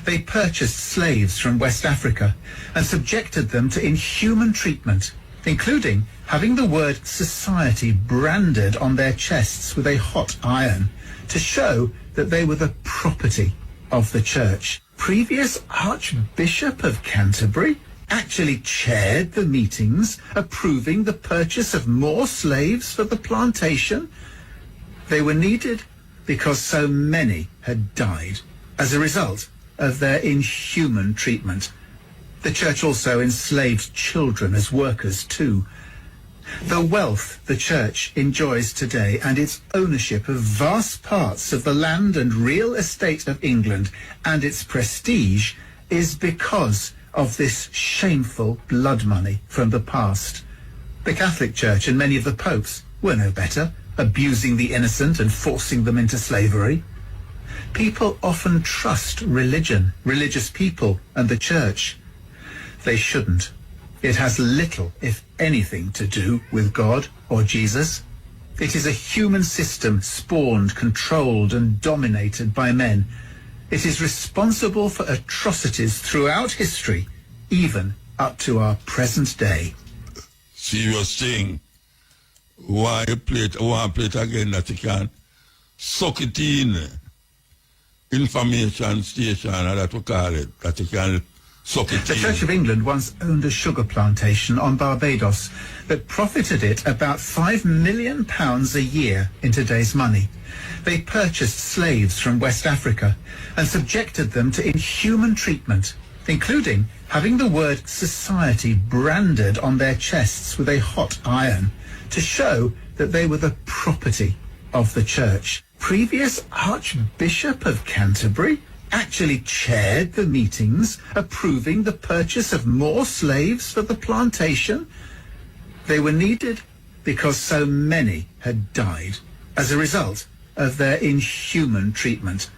They purchased slaves from West Africa and subjected them to inhuman treatment, including having the word society branded on their chests with a hot iron to show that they were the property of the church. Previous Archbishop of Canterbury actually chaired the meetings approving the purchase of more slaves for the plantation. They were needed because so many had died as a result of their inhuman treatment. The church also enslaved children as workers too. The wealth the church enjoys today and its ownership of vast parts of the land and real estate of England and its prestige is because of this shameful blood money from the past. The Catholic Church and many of the popes were no better, abusing the innocent and forcing them into slavery. People often trust religion, religious people, and the church. They shouldn't. It has little, if anything, to do with God or Jesus. It is a human system spawned, controlled, and dominated by men. It is responsible for atrocities throughout history, even up to our present day. Serious thing. Why play it again that you can suck it in? Information station, or that we call it, that you can suck it The in. Church of England once owned a sugar plantation on Barbados that profited it about £5 million a year in today's money. They purchased slaves from West Africa and subjected them to inhuman treatment, including having the word society branded on their chests with a hot iron to show that they were the property of the church. Previous Archbishop of Canterbury actually chaired the meetings approving the purchase of more slaves for the plantation. They were needed because so many had died as a result of their inhuman treatment.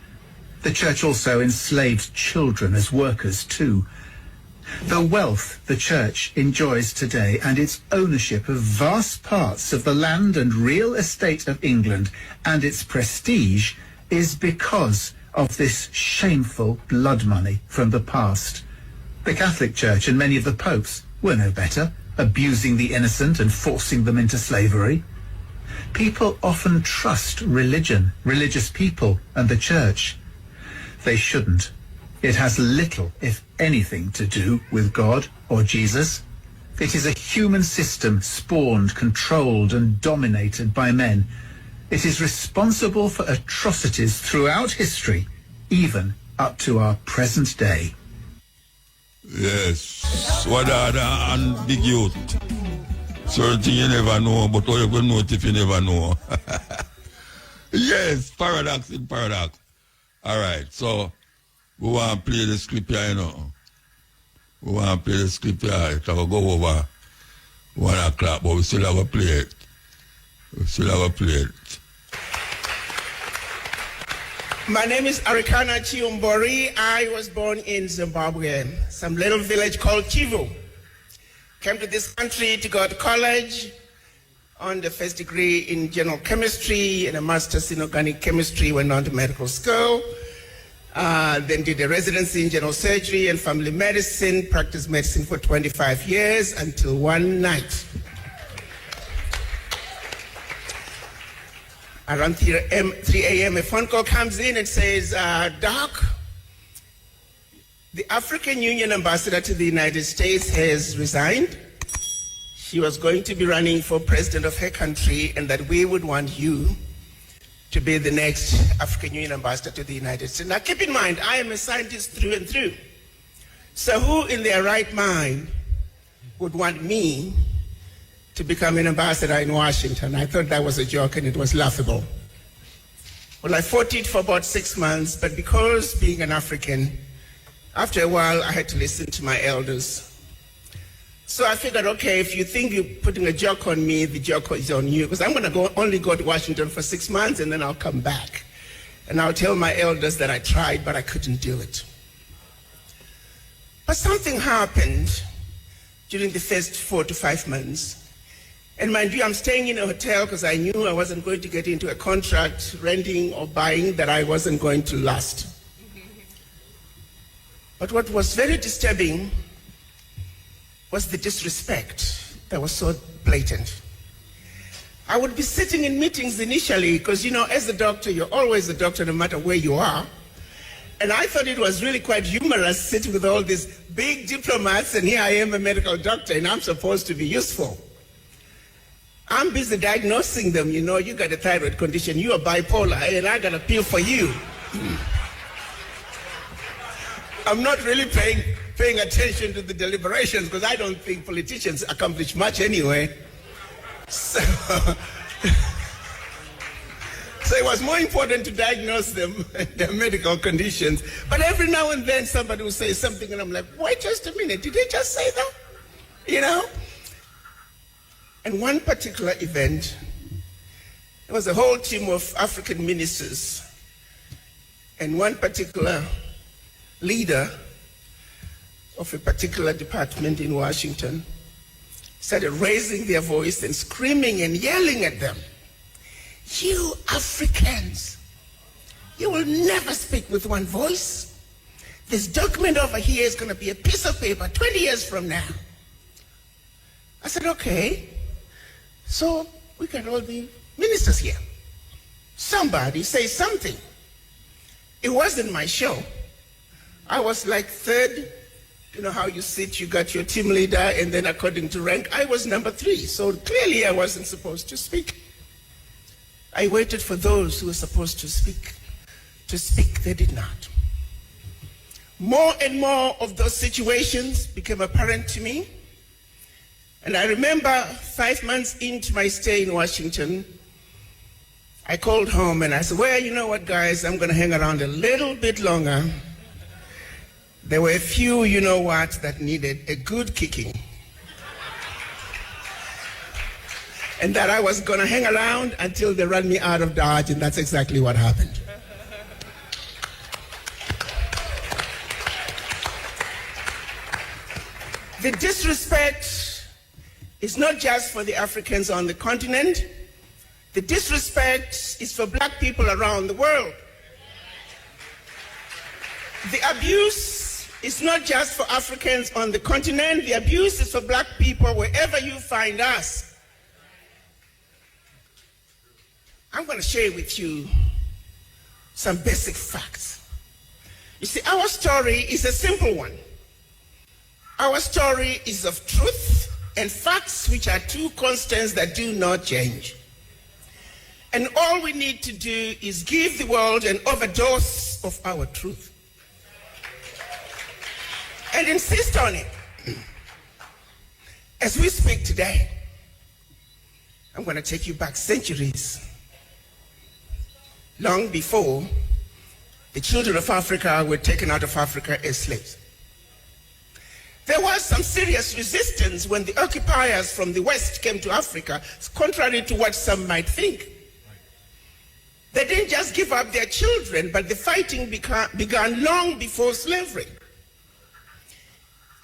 The church also enslaved children as workers too. The wealth the church enjoys today and its ownership of vast parts of the land and real estate of England and its prestige is because of this shameful blood money from the past. The Catholic Church and many of the popes were no better, abusing the innocent and forcing them into slavery. People often trust religion, religious people, and the church. They shouldn't. It has little, if anything, to do with God or Jesus. It is a human system spawned, controlled, and dominated by men. It is responsible for atrocities throughout history, even up to our present day. Yes. What are the ambiguous? Certain things you never know, but all you can know it if you never know. Yes, paradox in paradox. All right, so we want to play the script here, you know. We want to play the script here. It will go over 1 o'clock, but we still have to play it. We still have to play it. My name is Arikana Chiumbori. I was born in Zimbabwe, some little village called Kivu. Came to this country to go to college on the first degree in general chemistry and a master's in organic chemistry, went on to medical school. Then did a residency in general surgery and family medicine, practiced medicine for 25 years until one night. Around 3 a.m. a phone call comes in and says, Doc, the African Union ambassador to the United States has resigned. She was going to be running for president of her country, and that we would want you to be the next African Union ambassador to the United States. Now keep in mind, I am a scientist through and through. So who in their right mind would want me to become an ambassador in Washington? I thought that was a joke and it was laughable. Well, I fought it for about 6 months, but because being an African, after a while I had to listen to my elders. So I figured, okay, if you think you're putting a joke on me, the joke is on you, because I'm going to only go to Washington for 6 months and then I'll come back. And I'll tell my elders that I tried, but I couldn't do it. But something happened during the first 4 to 5 months. And mind you, I'm staying in a hotel because I knew I wasn't going to get into a contract, renting or buying, that I wasn't going to last. But what was very disturbing was the disrespect that was so blatant. I would be sitting in meetings initially because, you know, as a doctor, you're always a doctor no matter where you are. And I thought it was really quite humorous sitting with all these big diplomats, and here I am, a medical doctor, and I'm supposed to be useful. I'm busy diagnosing them, you know, you got a thyroid condition, you are bipolar, and I got a pill for you. I'm not really paying attention to the deliberations because I don't think politicians accomplish much anyway. So it was more important to diagnose them, their medical conditions. But every now and then somebody will say something and I'm like, wait just a minute, did they just say that? You know? And one particular event, there was a whole team of African ministers and one particular leader of a particular department in Washington started raising their voice and screaming and yelling at them. You Africans, you will never speak with one voice. This document over here is going to be a piece of paper 20 years from now. I said, okay, so we can all be ministers here. Somebody say something. It wasn't my show. I was like third. You know how you sit, you got your team leader, and then according to rank, I was number 3. So clearly I wasn't supposed to speak. I waited for those who were supposed to speak. They did not. More and more of those situations became apparent to me. And I remember 5 months into my stay in Washington, I called home and I said, well, you know what, guys, I'm going to hang around a little bit longer. There were a few, you know what, that needed a good kicking. And that I was going to hang around until they ran me out of Dodge, and that's exactly what happened. The disrespect is not just for the Africans on the continent. The disrespect is for black people around the world. The abuse is not just for Africans on the continent. The abuse is for black people wherever you find us. I'm going to share with you some basic facts. You see, our story is a simple one. Our story is of truth and facts, which are two constants that do not change. And all we need to do is give the world an overdose of our truth and insist on it. As we speak today, I'm going to take you back centuries, long before the children of Africa were taken out of Africa as slaves. There was some serious resistance when the occupiers from the West came to Africa, contrary to what some might think. They didn't just give up their children, but the fighting began long before slavery.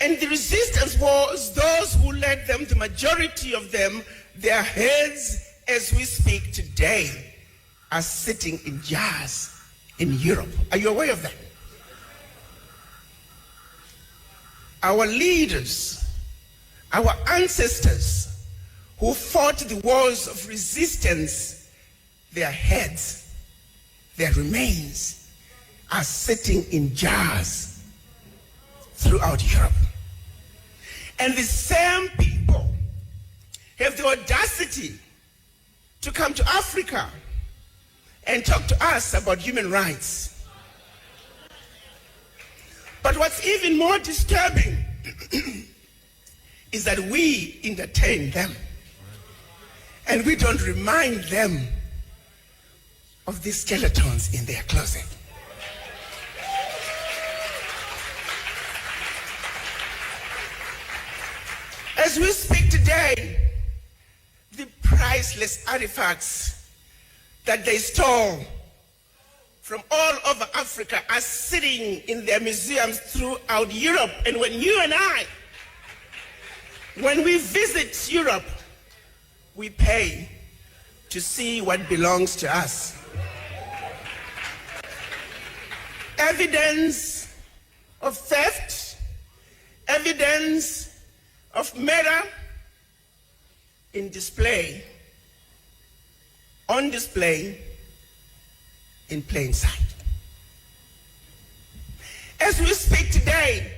And the resistance was those who led them, the majority of them, their heads, as we speak today, are sitting in jars in Europe. Are you aware of that? Our leaders, our ancestors who fought the wars of resistance, their heads, their remains are sitting in jars throughout Europe. And the same people have the audacity to come to Africa and talk to us about human rights. But what's even more disturbing is that we entertain them and we don't remind them of these skeletons in their closet. As we speak today, the priceless artifacts that they stole from all over Africa are sitting in their museums throughout Europe. And when you and I, when we visit Europe, we pay to see what belongs to us. Evidence of theft, evidence of murder on display in plain sight. As we speak today,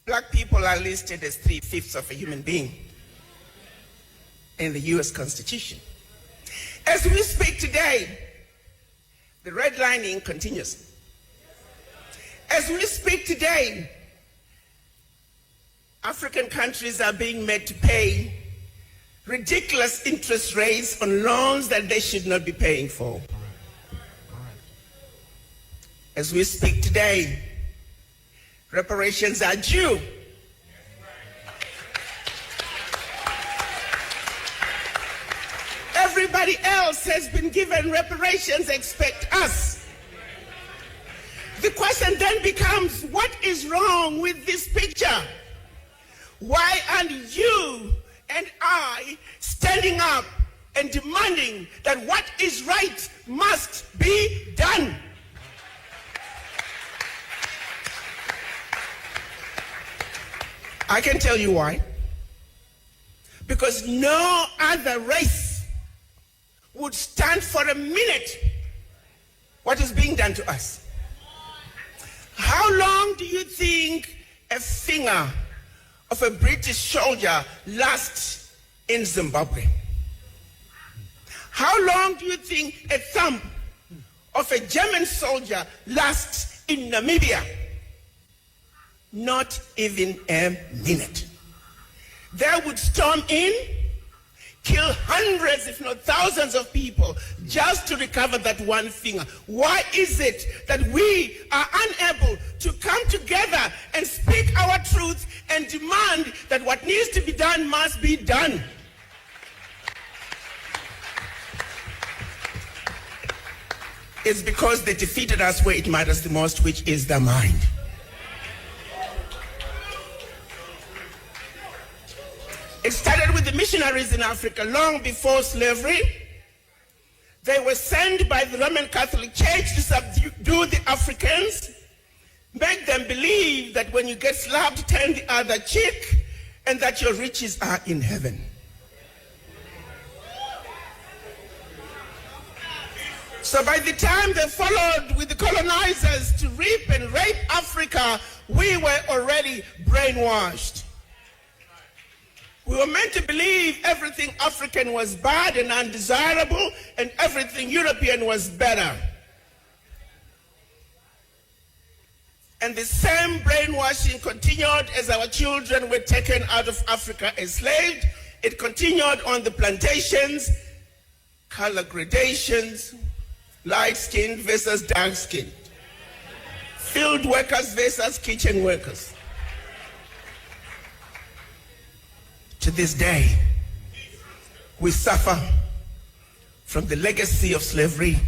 black people are listed as 3/5 of a human being in the US Constitution. As we speak today, the redlining continues. As we speak today, African countries are being made to pay ridiculous interest rates on loans that they should not be paying for. As we speak today, reparations are due. Everybody else has been given reparations, expect us. The question then becomes, what is wrong with this picture? Why aren't you and I standing up and demanding that what is right must be done? I can tell you why. Because no other race would stand for a minute what is being done to us. How long do you think a finger of a British soldier lasts in Zimbabwe? How long do you think a thumb of a German soldier lasts in Namibia? Not even a minute. They would storm in, kill hundreds, if not thousands of people just to recover that one finger. Why is it that we are unable to come together and speak our truth and demand that what needs to be done must be done? It's because they defeated us where it matters the most, which is the mind. It started with the missionaries in Africa long before slavery. They were sent by the Roman Catholic Church to subdue the Africans, make them believe that when you get slapped, turn the other cheek, and that your riches are in heaven. So by the time they followed with the colonizers to reap and rape Africa, we were already brainwashed. We were meant to believe everything African was bad and undesirable, and everything European was better. And the same brainwashing continued as our children were taken out of Africa enslaved. It continued on the plantations, color gradations, light-skinned versus dark-skinned, field workers versus kitchen workers. To this day, we suffer from the legacy of slavery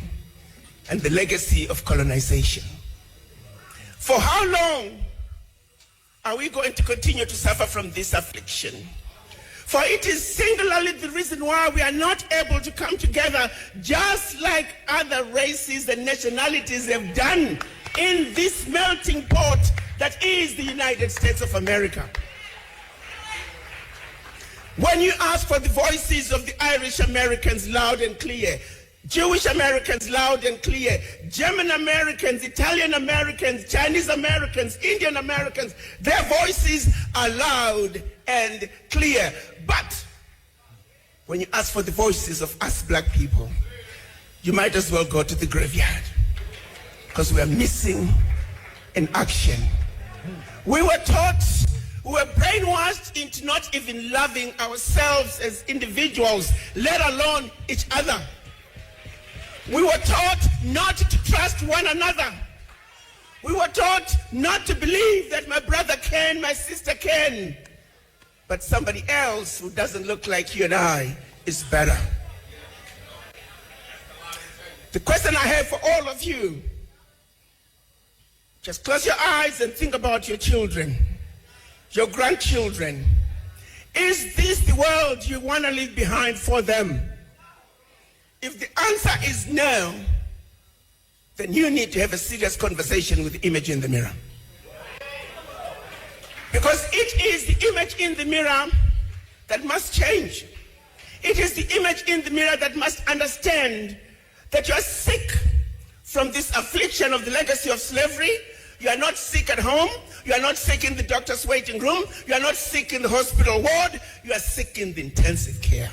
and the legacy of colonization. For how long are we going to continue to suffer from this affliction? For it is singularly the reason why we are not able to come together just like other races and nationalities have done in this melting pot that is the United States of America. When you ask for the voices of the Irish Americans loud and clear, Jewish Americans loud and clear, German Americans, Italian Americans, Chinese Americans, Indian Americans, their voices are loud and clear. But when you ask for the voices of us black people, you might as well go to the graveyard, because we are missing in action. We were taught, we were brainwashed into not even loving ourselves as individuals, let alone each other. We were taught not to trust one another. We were taught not to believe that my brother can, my sister can, but somebody else who doesn't look like you and I is better. The question I have for all of you, just close your eyes and think about your children, your grandchildren. Is this the world you want to leave behind for them? If the answer is no, then you need to have a serious conversation with the image in the mirror. Because it is the image in the mirror that must change. It is the image in the mirror that must understand that you are sick from this affliction of the legacy of slavery. You are not sick at home. You are not sick in the doctor's waiting room. You are not sick in the hospital ward. You are sick in the intensive care.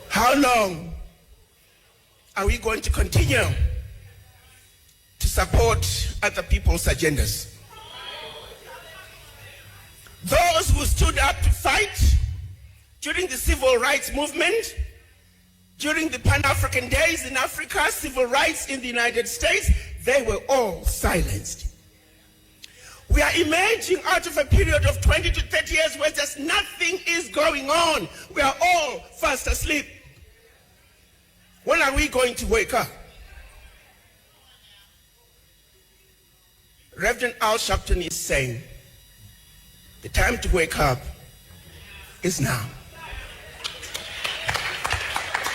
How long are we going to continue to support other people's agendas? Those who stood up to fight during the civil rights movement, during the Pan-African days in Africa, civil rights in the United States, they were all silenced. We are emerging out of a period of 20 to 30 years where just nothing is going on. We are all fast asleep. When are we going to wake up? Reverend Al Sharpton is saying, the time to wake up is now.